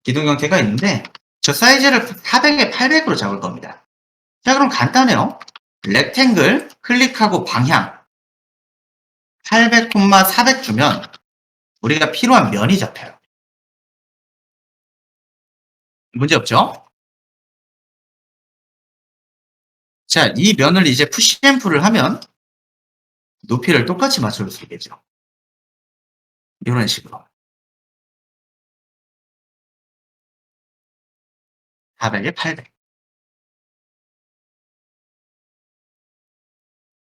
기둥 형태가 있는데 저 사이즈를 400에 800으로 잡을 겁니다. 자, 그럼 간단해요. 렉탱글 클릭하고 방향 800, 400 주면 우리가 필요한 면이 잡혀요. 문제 없죠? 자, 이 면을 이제 푸시 앤 풀을 하면 높이를 똑같이 맞춰줄 수 있겠죠. 이런 식으로. 400에 800.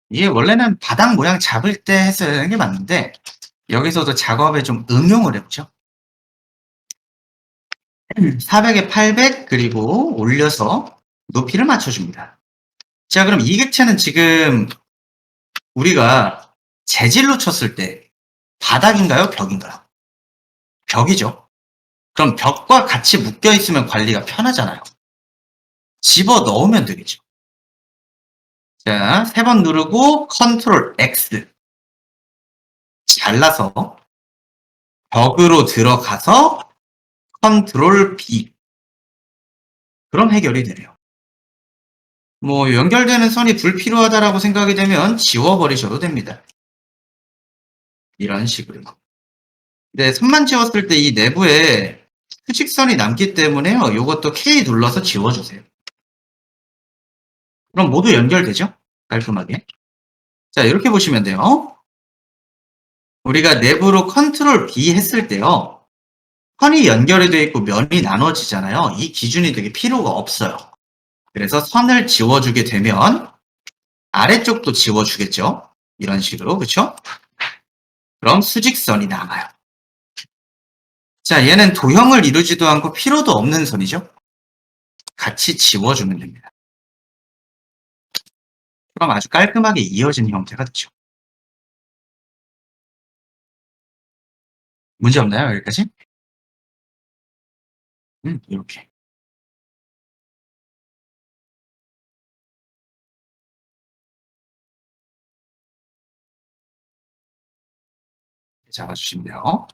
이게 원래는 바닥 모양 잡을 때 했어야 되는 게 맞는데 여기서도 작업에 좀 응용을 해보죠. 400에 800 그리고 올려서 높이를 맞춰줍니다. 자, 그럼 이 객체는 지금 우리가 재질로 쳤을 때 바닥인가요? 벽인가요? 벽이죠. 그럼 벽과 같이 묶여 있으면 관리가 편하잖아요. 집어 넣으면 되겠죠. 자, 3번 누르고 컨트롤 X 잘라서 벽으로 들어가서 컨트롤 B. 그럼 해결이 되네요. 뭐 연결되는 선이 불필요하다라고 생각이 되면 지워버리셔도 됩니다. 이런 식으로. 네, 선만 지웠을 때 이 내부에 수직선이 남기 때문에요. 이것도 K 눌러서 지워주세요. 그럼 모두 연결되죠? 깔끔하게. 자, 이렇게 보시면 돼요. 우리가 내부로 컨트롤 B 했을 때요. 선이 연결이 되어 있고 면이 나눠지잖아요. 이 기준이 되게 필요가 없어요. 그래서 선을 지워주게 되면 아래쪽도 지워주겠죠. 이런 식으로, 그렇죠? 그럼 수직선이 남아요. 자, 얘는 도형을 이루지도 않고 필요도 없는 선이죠. 같이 지워주면 됩니다. 그럼 아주 깔끔하게 이어진 형태가 되죠. 문제 없나요? 여기까지? 이렇게. 잡아주시면 돼요.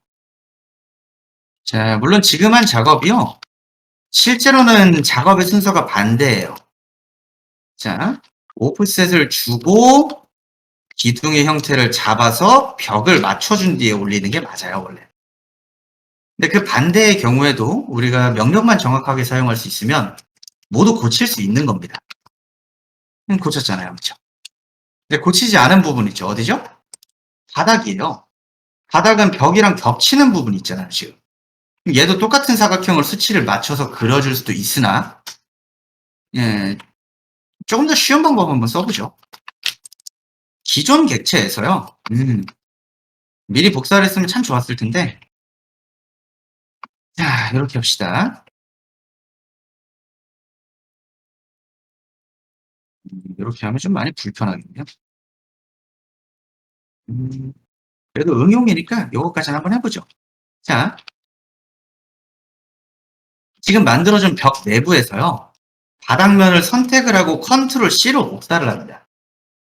자, 물론 지금 한 작업이요. 실제로는 작업의 순서가 반대예요. 자, 오프셋을 주고 기둥의 형태를 잡아서 벽을 맞춰준 뒤에 올리는 게 맞아요, 원래. 근데 그 반대의 경우에도 우리가 명령만 정확하게 사용할 수 있으면 모두 고칠 수 있는 겁니다. 고쳤잖아요, 그렇죠? 근데 고치지 않은 부분 있죠. 어디죠? 바닥이에요. 바닥은 벽이랑 겹치는 부분이 있잖아요, 지금. 얘도 똑같은 사각형을 수치를 맞춰서 그려줄 수도 있으나, 예, 조금 더 쉬운 방법 한번 써보죠. 기존 객체에서요, 미리 복사를 했으면 참 좋았을 텐데, 자, 이렇게 합시다. 이렇게 하면 좀 많이 불편하겠네요. 음, 그래도 응용이니까 요거까지는 한번 해보죠. 자, 지금 만들어준 벽 내부에서요. 바닥면을 선택을 하고 컨트롤 C로 복사를 합니다.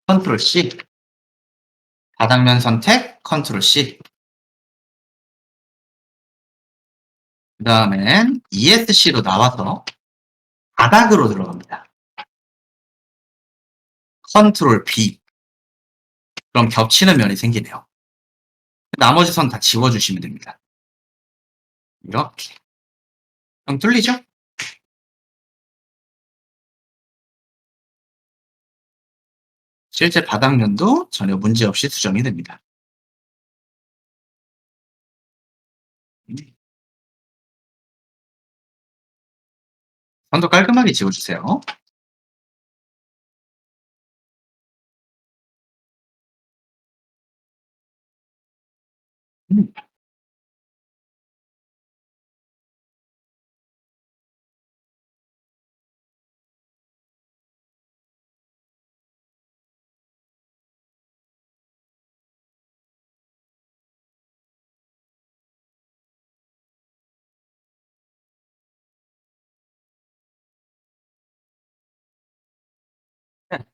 컨트롤 C. 바닥면 선택, 컨트롤 C. 그 다음엔 ESC로 나와서 바닥으로 들어갑니다. 컨트롤 B. 그럼 겹치는 면이 생기네요. 나머지 선 다 지워주시면 됩니다. 이렇게. 그럼 뚫리죠? 실제 바닥면도 전혀 문제없이 수정이 됩니다. 선도 깔끔하게 지워주세요. 음,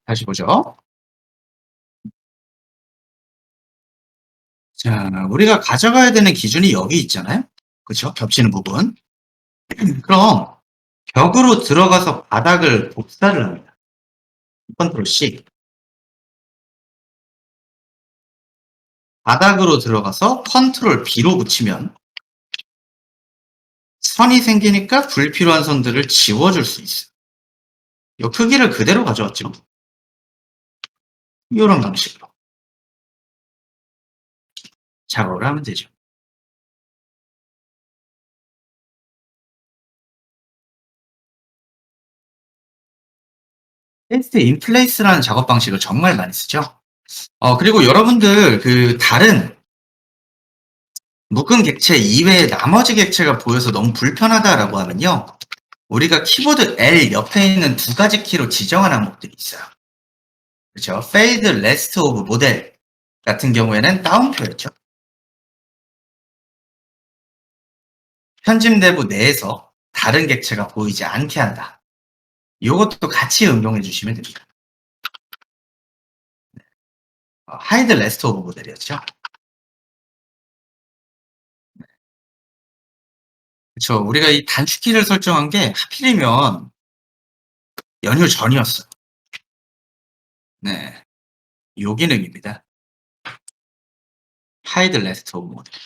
다시 보죠. 자, 우리가 가져가야 되는 기준이 여기 있잖아요. 그렇죠? 겹치는 부분. 그럼 벽으로 들어가서 바닥을 복사를 합니다. 컨트롤 C. 바닥으로 들어가서 컨트롤 B로 붙이면 선이 생기니까 불필요한 선들을 지워줄 수 있어요. 이 크기를 그대로 가져왔죠. 이런 방식으로 작업을 하면 되죠. 테스트 인플레이스라는 작업 방식을 정말 많이 쓰죠. 그리고 여러분들 다른 묶은 객체 이외에 나머지 객체가 보여서 너무 불편하다라고 하면요. 우리가 키보드 L 옆에 있는 두 가지 키로 지정한 항목들이 있어요. 그렇죠? Fade Rest of Model 같은 경우에는 다운표였죠. 편집 내부 내에서 다른 객체가 보이지 않게 한다. 이것도 같이 응용해 주시면 됩니다. Hide Rest of Model이었죠. 그렇죠. 우리가 이 단축키를 설정한 게 하필이면 연휴 전이었어요. 네, 요 기능입니다. Hide Rest of Model.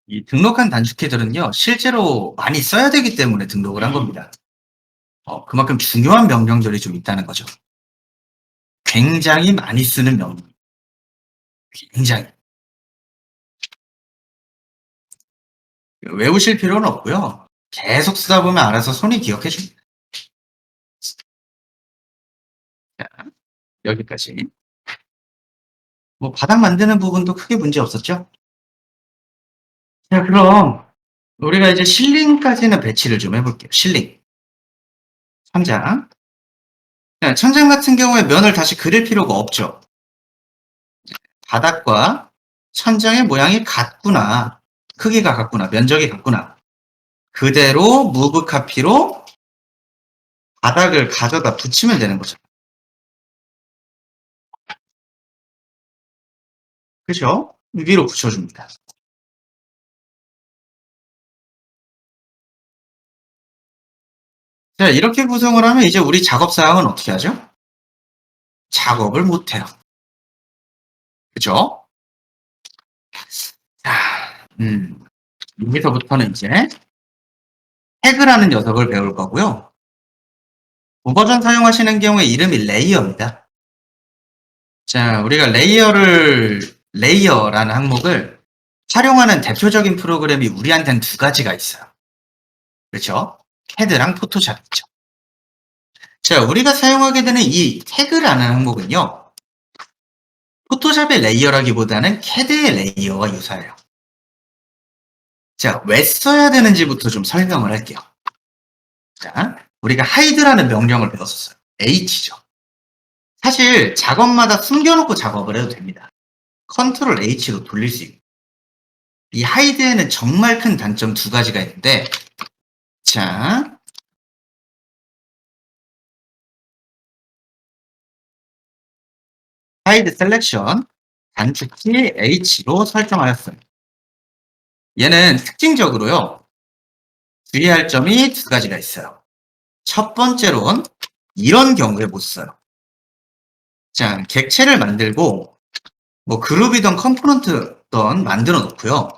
이 등록한 단축키들은요, 실제로 많이 써야 되기 때문에 등록을 한 겁니다. 그만큼 중요한 명령들이 좀 있다는 거죠. 굉장히 많이 쓰는 명령. 굉장히. 외우실 필요는 없고요. 계속 쓰다 보면 알아서 손이 기억해 줍니다. 자, 여기까지. 뭐 바닥 만드는 부분도 크게 문제 없었죠? 자, 그럼 우리가 이제 실링까지는 배치를 좀 해볼게요. 실링. 천장. 네, 천장 같은 경우에 면을 다시 그릴 필요가 없죠. 바닥과 천장의 모양이 같구나. 크기가 같구나. 면적이 같구나. 그대로 무브 카피로 바닥을 가져다 붙이면 되는 거죠. 그죠? 위로 붙여줍니다. 자, 이렇게 구성을 하면 이제 우리 작업 사항은 어떻게 하죠? 작업을 못 해요. 그죠? 자, 여기서부터는 이제 태그라는 녀석을 배울 거고요. 버전 사용하시는 경우에 이름이 레이어입니다. 자, 우리가 레이어라는 항목을 활용하는 대표적인 프로그램이 우리한테는 두 가지가 있어요. 그렇죠? 캐드랑 포토샵 있죠. 자, 우리가 사용하게 되는 이 태그라는 항목은요. 포토샵의 레이어라기보다는 캐드의 레이어와 유사해요. 자, 왜 써야 되는지부터 좀 설명을 할게요. 자, 우리가 hide라는 명령을 배웠었어요. h죠. 사실 작업마다 숨겨놓고 작업을 해도 됩니다. 컨트롤 H로 돌릴 수 있고. 이 hide에는 정말 큰 단점 두 가지가 있는데, 자, hide selection 단축키 H로 설정하였어요. 얘는 특징적으로요, 주의할 점이 두 가지가 있어요. 첫 번째로는 이런 경우에 못 써요. 자, 객체를 만들고 뭐 그룹이든 컴포넌트든 만들어 놓고요.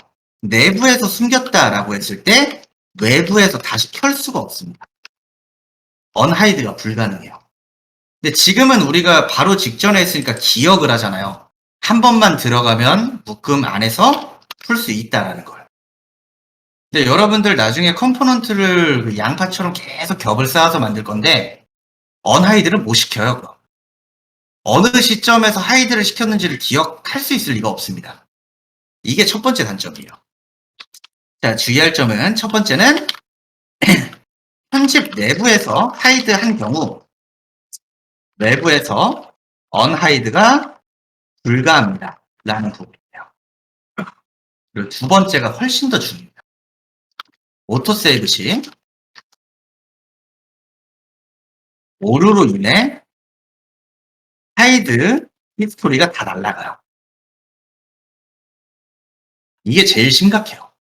내부에서 숨겼다라고 했을 때 외부에서 다시 켤 수가 없습니다. 언하이드가 불가능해요. 근데 지금은 우리가 바로 직전에 했으니까 기억을 하잖아요. 한 번만 들어가면 묶음 안에서 풀 수 있다라는 걸. 근데 여러분들 나중에 컴포넌트를 그 양파처럼 계속 겹을 쌓아서 만들 건데 언하이드를 못 시켜요. 그럼. 어느 시점에서 하이드를 시켰는지를 기억할 수 있을 리가 없습니다. 이게 첫 번째 단점이에요. 자, 주의할 점은 첫 번째는 편집 내부에서 하이드 한 경우 외부에서 언하이드가 불가합니다. 라는 부분이에요. 그리고 두 번째가 훨씬 더 중요해요. 오토세이브 시 오류로 인해 하이드 히스토리가 다 날아가요. 이게 제일 심각해요.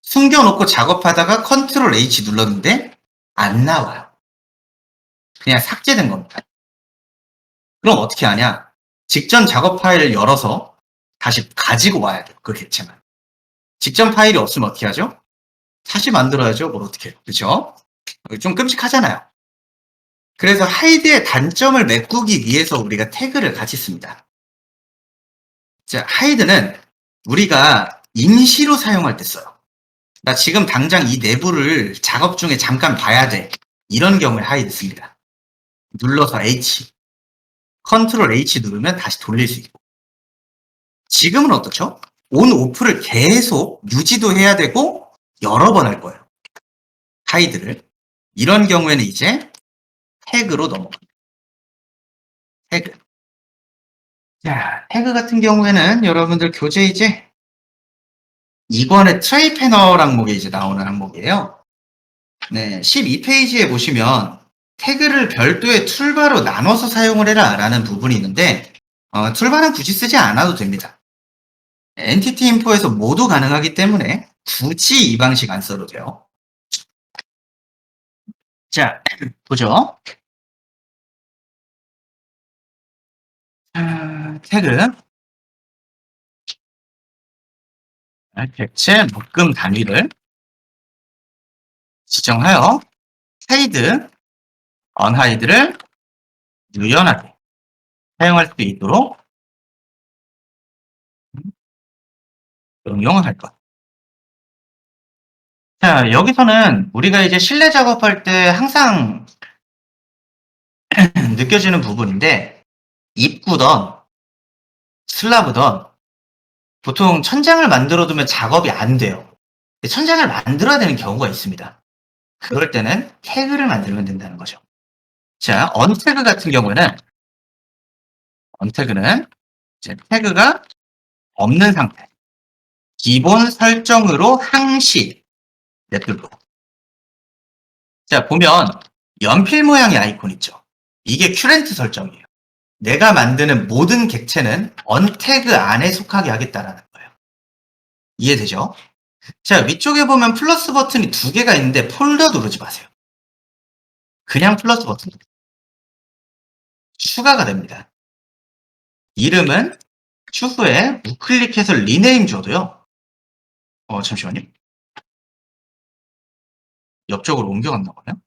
숨겨놓고 작업하다가 컨트롤 H 눌렀는데 안 나와요. 그냥 삭제된 겁니다. 그럼 어떻게 하냐? 직전 작업 파일을 열어서 다시 가지고 와야 돼요. 그 객체만. 직전 파일이 없으면 어떻게 하죠? 다시 만들어야죠. 뭘 어떻게 해요. 그렇죠? 좀 끔찍하잖아요. 그래서 하이드의 단점을 메꾸기 위해서 우리가 태그를 같이 씁니다. 자, 하이드는 우리가 임시로 사용할 때 써요. 나 지금 당장 이 내부를 작업 중에 잠깐 봐야 돼. 이런 경우에 하이드 씁니다. 눌러서 H, 컨트롤 H 누르면 다시 돌릴 수 있고. 지금은 어떻죠? 온, 오프를 계속 유지도 해야 되고 여러 번 할 거예요. 하이드를. 이런 경우에는 이제 태그로 넘어갑니다. 태그. 자, 태그 같은 경우에는 여러분들 교재 2권의 트레이 패널 항목에 이제 나오는 항목이에요. 네, 12페이지에 보시면 태그를 별도의 툴바로 나눠서 사용을 해라 라는 부분이 있는데 툴바는 굳이 쓰지 않아도 됩니다. 엔티티 인포에서 모두 가능하기 때문에 굳이 이 방식 안 써도 돼요. 자, 보죠. 태그 객체 묶음 단위를 지정하여 하이드, 언하이드를 유연하게 사용할 수 있도록 응용을 할 것. 자, 여기서는 우리가 이제 실내 작업할 때 항상 느껴지는 부분인데 입구던 슬라브던 보통 천장을 만들어 두면 작업이 안 돼요. 천장을 만들어야 되는 경우가 있습니다. 그럴 때는 태그를 만들면 된다는 거죠. 자, 언태그 같은 경우에는 언태그는 이제 태그가 없는 상태. 기본 설정으로 항시 냅두고. 자, 보면 연필 모양의 아이콘 있죠. 이게 큐렌트 설정이에요. 내가 만드는 모든 객체는 언태그 안에 속하게 하겠다라는 거예요. 이해되죠? 자, 위쪽에 보면 플러스 버튼이 두 개가 있는데 폴더 누르지 마세요. 그냥 플러스 버튼 추가가 됩니다. 이름은 추후에 우클릭해서 리네임 줘도요. 잠시만요. 옆쪽으로 옮겨갔나 보네요.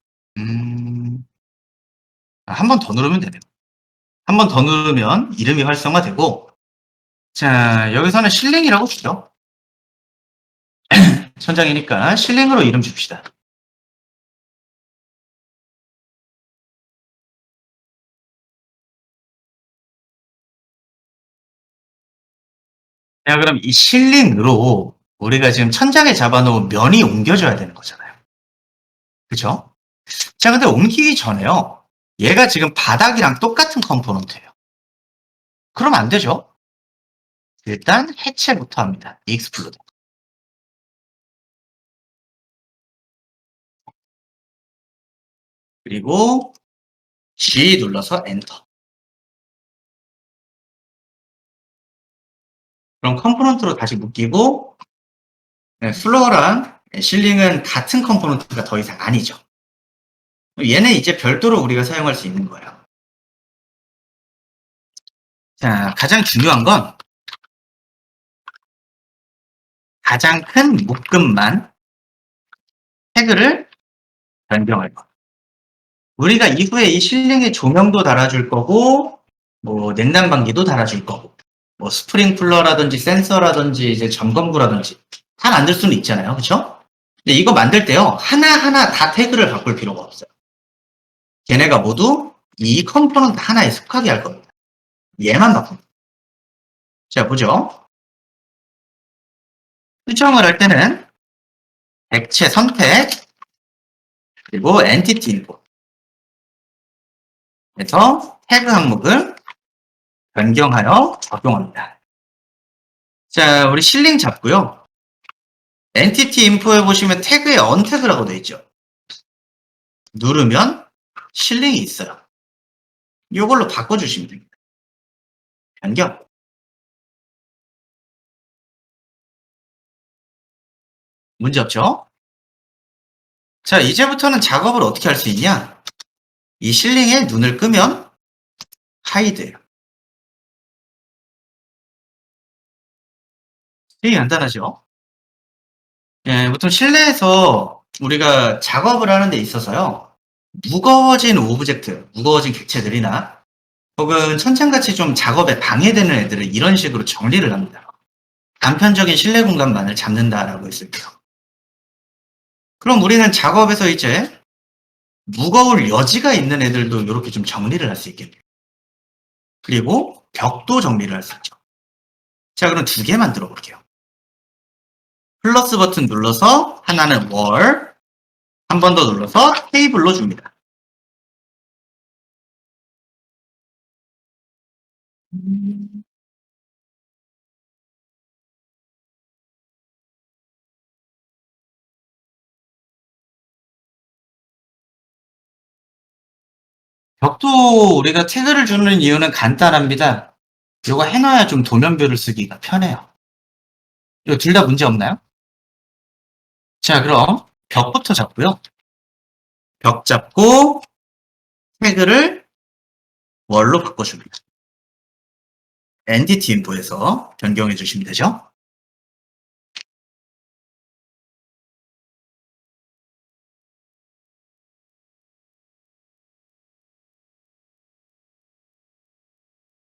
한 번 더 누르면 되네요. 한 번 더 누르면 이름이 활성화되고, 자, 여기서는 실링이라고 주죠. 천장이니까 실링으로 이름 줍시다. 자, 그럼 이 실링으로 우리가 지금 천장에 잡아놓은 면이 옮겨져야 되는 거잖아요. 그죠? 자, 근데 옮기기 전에요. 얘가 지금 바닥이랑 똑같은 컴포넌트예요. 그럼 안 되죠? 일단 해체부터 합니다. 익스플로드. 그리고 G 눌러서 엔터. 그럼 컴포넌트로 다시 묶이고, 네, 플로어랑 실링은 같은 컴포넌트가 더 이상 아니죠. 얘는 이제 별도로 우리가 사용할 수 있는 거예요. 자, 가장 중요한 건 가장 큰 묶음만 태그를 변경할 것. 우리가 이후에 이 실링에 조명도 달아줄 거고, 뭐 냉난방기도 달아줄 거고, 뭐 스프링쿨러라든지 센서라든지 이제 점검구라든지 다 만들 수는 있잖아요, 그렇죠? 근데 이거 만들 때요 하나하나 다 태그를 바꿀 필요가 없어요. 걔네가 모두 이 컴포넌트 하나에 속하게 할 겁니다. 얘만 바꿉니다. 자, 보죠. 수정을 할 때는 액체 선택 그리고 엔티티 인포 에서 태그 항목을 변경하여 적용합니다. 자, 우리 실링 잡고요. 엔티티 인포에 보시면 태그에 언태그라고 되어 있죠. 누르면 실링이 있어요. 이걸로 바꿔주시면 됩니다. 변경. 문제 없죠? 자, 이제부터는 작업을 어떻게 할 수 있냐? 이 실링에 눈을 끄면 하이드예요. 되게 간단하죠? 예, 보통 실내에서 우리가 작업을 하는 데 있어서요. 무거워진 오브젝트, 무거워진 객체들이나 혹은 천장같이 좀 작업에 방해되는 애들을 이런 식으로 정리를 합니다. 단편적인 실내 공간만을 잡는다라고 했을 때요. 그럼 우리는 작업에서 이제 무거울 여지가 있는 애들도 이렇게 좀 정리를 할 수 있겠네요. 그리고 벽도 정리를 할 수 있죠. 자, 그럼 두 개 만들어 볼게요. 플러스 버튼 눌러서 하나는 월, 한 번 더 눌러서 테이블로 줍니다. 벽도 우리가 태그를 주는 이유는 간단합니다. 이거 해놔야 좀 도면뷰를 쓰기가 편해요. 이거 둘 다 문제 없나요? 자, 그럼 벽부터 잡고요. 벽 잡고 태그를 월로 바꿔줍니다. 엔티티 인포에서 변경해 주시면 되죠.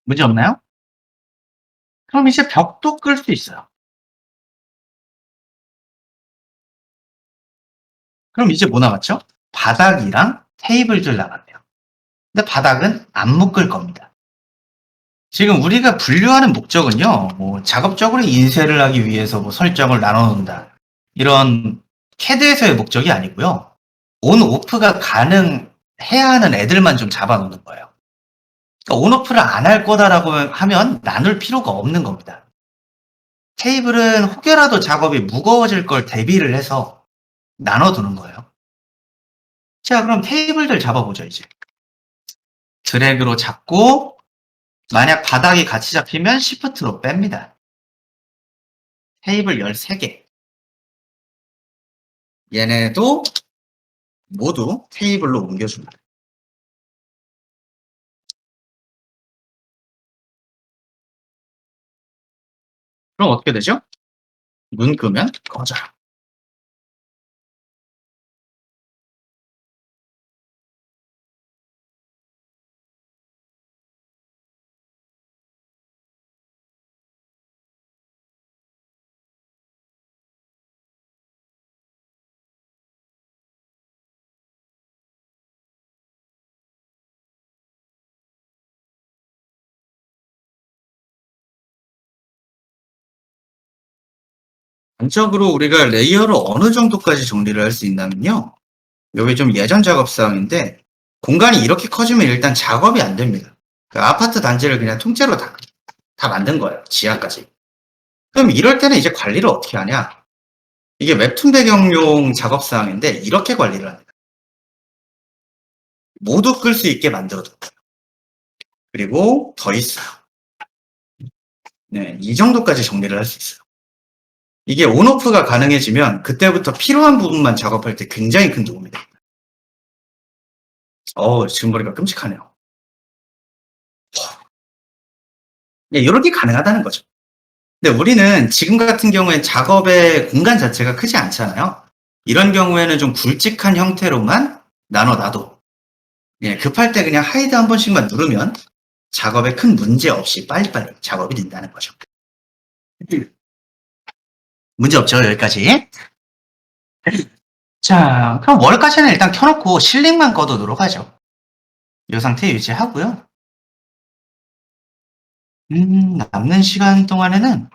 문제 없나요? 그럼 이제 벽도 끌 수 있어요. 그럼 이제 뭐 남았죠? 바닥이랑 테이블들 남았네요. 근데 바닥은 안 묶을 겁니다. 지금 우리가 분류하는 목적은요, 뭐 작업적으로 인쇄를 하기 위해서 뭐 설정을 나눠 놓는다. 이런 캐드에서의 목적이 아니고요. 온 오프가 가능해야 하는 애들만 좀 잡아 놓는 거예요. 그러니까 온 오프를 안 할 거다라고 하면 나눌 필요가 없는 겁니다. 테이블은 혹여라도 작업이 무거워질 걸 대비를 해서 나눠 두는 거예요. 자, 그럼 테이블들 잡아보죠, 이제. 드래그로 잡고, 만약 바닥이 같이 잡히면 시프트로 뺍니다. 테이블 13개. 얘네도 모두 테이블로 옮겨줍니다. 그럼 어떻게 되죠? 눈 끄면 꺼져요. 전적으로 우리가 레이어를 어느 정도까지 정리를 할 수 있냐면요. 여기 좀 예전 작업 사항인데 공간이 이렇게 커지면 일단 작업이 안 됩니다. 그 아파트 단지를 그냥 통째로 다 만든 거예요. 지하까지. 그럼 이럴 때는 이제 관리를 어떻게 하냐? 이게 웹툰 배경용 작업 사항인데 이렇게 관리를 합니다. 모두 끌 수 있게 만들어뒀고요. 그리고 더 있어요. 네, 이 정도까지 정리를 할 수 있어요. 이게 온오프가 가능해지면 그때부터 필요한 부분만 작업할 때 굉장히 큰 도움이 됩니다. 지금 보니까 끔찍하네요. 네, 이렇게 가능하다는 거죠. 근데 우리는 지금 같은 경우엔 작업의 공간 자체가 크지 않잖아요. 이런 경우에는 좀 굵직한 형태로만 나눠 놔도 급할 때 그냥 하이드 한 번씩만 누르면 작업에 큰 문제 없이 빨리빨리 작업이 된다는 거죠. 문제 없죠, 여기까지. 자, 그럼 월까지는 일단 켜놓고 실링만 꺼두도록 하죠. 이 상태 유지하고요. 남는 시간 동안에는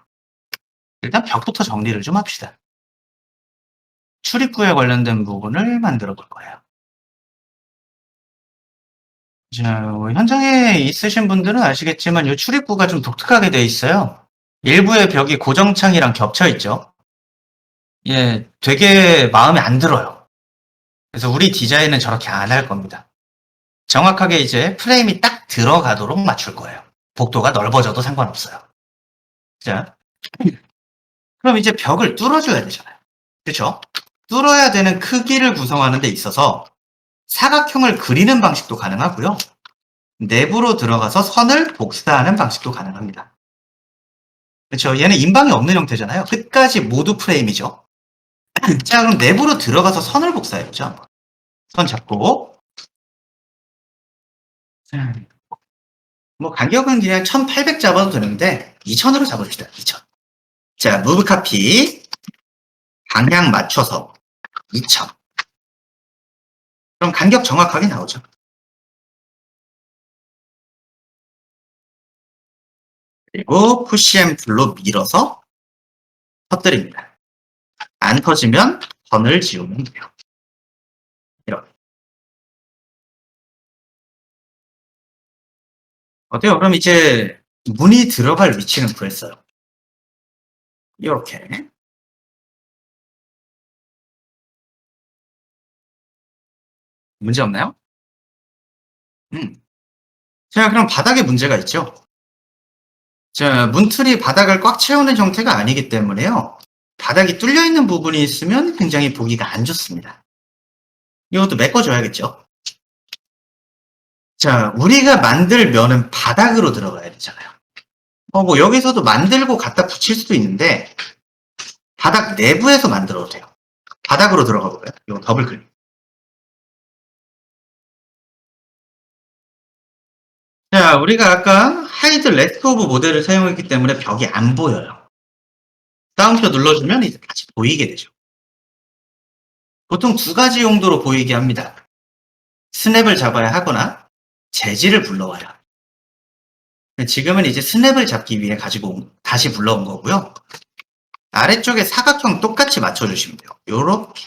일단 벽부터 정리를 좀 합시다. 출입구에 관련된 부분을 만들어 볼 거예요. 자, 현장에 있으신 분들은 아시겠지만 이 출입구가 좀 독특하게 돼 있어요. 일부의 벽이 고정창이랑 겹쳐 있죠. 예, 되게 마음에 안 들어요. 그래서 우리 디자인은 저렇게 안 할 겁니다. 정확하게 이제 프레임이 딱 들어가도록 맞출 거예요. 복도가 넓어져도 상관없어요. 자, 그럼 이제 벽을 뚫어줘야 되잖아요. 그렇죠? 뚫어야 되는 크기를 구성하는 데 있어서 사각형을 그리는 방식도 가능하고요. 내부로 들어가서 선을 복사하는 방식도 가능합니다. 그렇죠? 얘는 인방이 없는 형태잖아요. 끝까지 모두 프레임이죠. 자, 그럼 내부로 들어가서 선을 복사해보죠. 선 잡고 뭐 간격은 그냥 1800 잡아도 되는데 2000으로 잡읍시다. 2000. 자, 무브 카피 방향 맞춰서 2000. 그럼 간격 정확하게 나오죠. 그리고 푸시 앤 풀로 밀어서 터뜨립니다. 안 터지면 선을 지우면 돼요. 이렇게. 어때요? 그럼 이제 문이 들어갈 위치는 구했어요. 이렇게. 문제 없나요? 음. 자, 그럼 바닥에 문제가 있죠? 자, 문틀이 바닥을 꽉 채우는 형태가 아니기 때문에요. 바닥이 뚫려 있는 부분이 있으면 굉장히 보기가 안 좋습니다. 이것도 메꿔줘야겠죠? 자, 우리가 만들 면은 바닥으로 들어가야 되잖아요. 뭐 여기서도 만들고 갖다 붙일 수도 있는데 바닥 내부에서 만들어도 돼요. 바닥으로 들어가 볼까요? 이거 더블 클릭. 자, 우리가 아까 하이드 레프트 오브 모델을 사용했기 때문에 벽이 안 보여요. 다운표 눌러주면 이제 다시 보이게 되죠. 보통 두 가지 용도로 보이게 합니다. 스냅을 잡아야 하거나 재질을 불러와요. 지금은 이제 스냅을 잡기 위해 가지고 다시 불러온 거고요. 아래쪽에 사각형 똑같이 맞춰주시면 돼요. 요렇게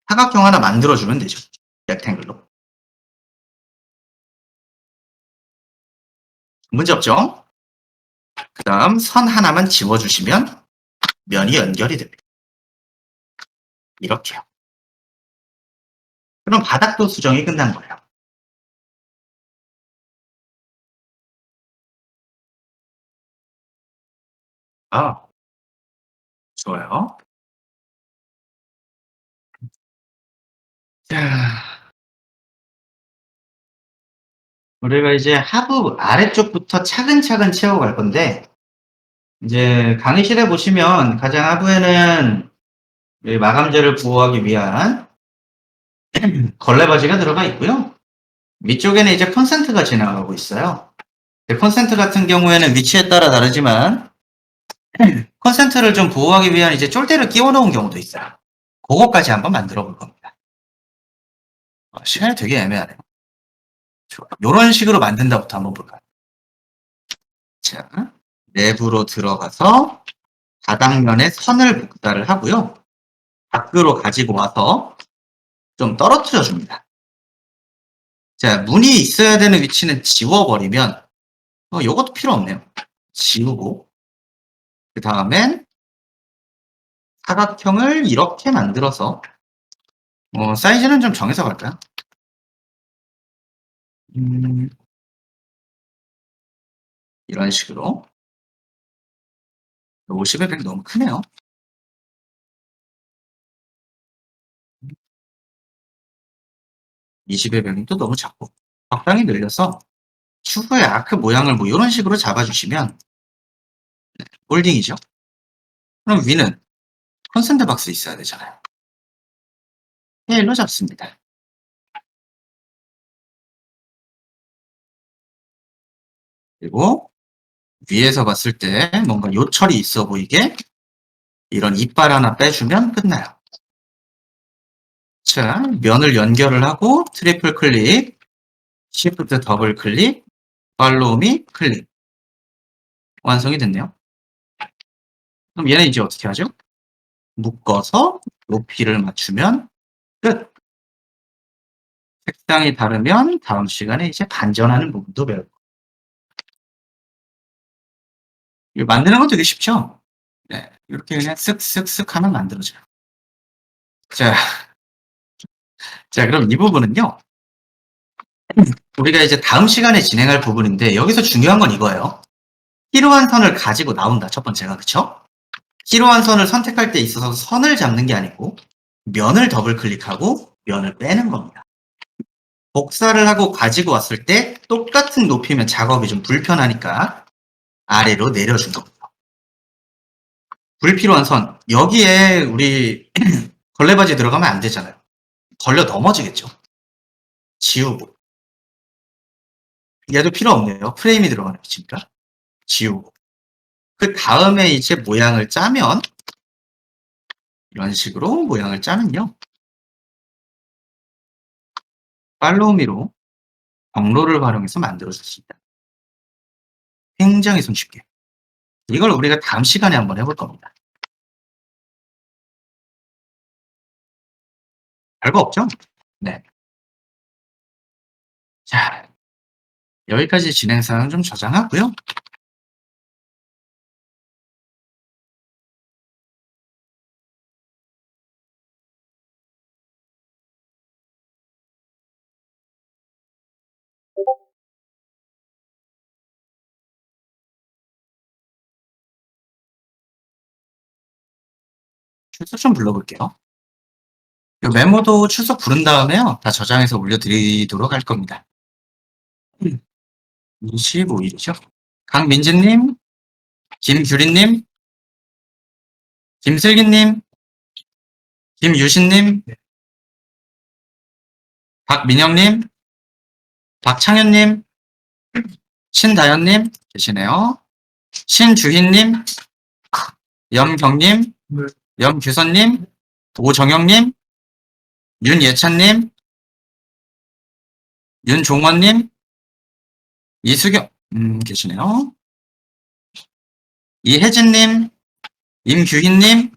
사각형 하나 만들어주면 되죠. 렉탱글로. 문제 없죠? 그 다음 선 하나만 지워주시면 면이 연결이 됩니다. 이렇게요. 그럼 바닥도 수정이 끝난 거예요. 아, 좋아요. 자, 우리가 이제 하부 아래쪽부터 차근차근 채워갈 건데, 이제 강의실에 보시면 가장 하부에는 이 마감재를 부어하기 위한 걸레바지가 들어가 있고요. 위쪽에는 이제 콘센트가 지나가고 있어요. 콘센트 같은 경우에는 위치에 따라 다르지만 콘센트를 좀 보호하기 위한 이제 쫄대를 끼워 놓은 경우도 있어요. 그거까지 한번 만들어 볼 겁니다. 시간이 되게 애매하네요. 좋아. 요런 식으로 만든다부터 한번 볼까요? 자, 내부로 들어가서 바닥면에 선을 복사를 하고요. 밖으로 가지고 와서 좀 떨어뜨려 줍니다. 자, 문이 있어야 되는 위치는 지워버리면 요것도 필요 없네요. 지우고 그 다음엔 사각형을 이렇게 만들어서 사이즈는 좀 정해서 갈까요? 이런 식으로 50의 100 너무 크네요. 음. 20의 100은 또 너무 작고 적당히 늘려서 추후에 아크 모양을 뭐 이런 식으로 잡아주시면 홀딩이죠. 그럼 위는 컨센트 박스 있어야 되잖아요. 테일로 잡습니다. 그리고 위에서 봤을 때 뭔가 요철이 있어 보이게 이런 이빨 하나 빼주면 끝나요. 자, 면을 연결을 하고 트리플 클릭, 시프트 더블 클릭, 팔로우 미 클릭. 완성이 됐네요. 그럼 얘는 이제 어떻게 하죠? 묶어서 높이를 맞추면 끝. 색상이 다르면 다음 시간에 이제 반전하는 부분도 배울 거예요. 이거 만드는 건 되게 쉽죠? 네, 이렇게 그냥 쓱쓱쓱 하면 만들어져요. 자, 그럼 이 부분은요. 우리가 이제 다음 시간에 진행할 부분인데 여기서 중요한 건 이거예요. 필요한 선을 가지고 나온다. 첫 번째가 그쵸? 필요한 선을 선택할 때 있어서 선을 잡는 게 아니고 면을 더블 클릭하고 면을 빼는 겁니다. 복사를 하고 가지고 왔을 때 똑같은 높이면 작업이 좀 불편하니까 아래로 내려준 겁니다. 불필요한 선. 여기에 우리 걸레바지 들어가면 안 되잖아요. 걸려 넘어지겠죠. 지우고. 얘도 필요 없네요. 프레임이 들어가는 위치니까. 지우고. 그 다음에 이제 모양을 짜면 이런 식으로 모양을 짜면요. 팔로우미로 경로를 활용해서 만들어줄 수 있다. 굉장히 손쉽게. 이걸 우리가 다음 시간에 한번 해볼 겁니다. 별거 없죠? 네. 자, 여기까지 진행사항 좀 저장하고요. 출석 좀 불러볼게요. 이 메모도 출석 부른 다음에요. 다 저장해서 올려드리도록 할 겁니다. 25일이죠. 강민진님, 김규린님, 김슬기님, 김유신님, 박민영님, 박창현님, 신다현님 계시네요. 신주희님, 염경님, 염규선님, 오정영님, 윤예찬님, 윤종원님, 이수경 계시네요. 이혜진님, 임규희님,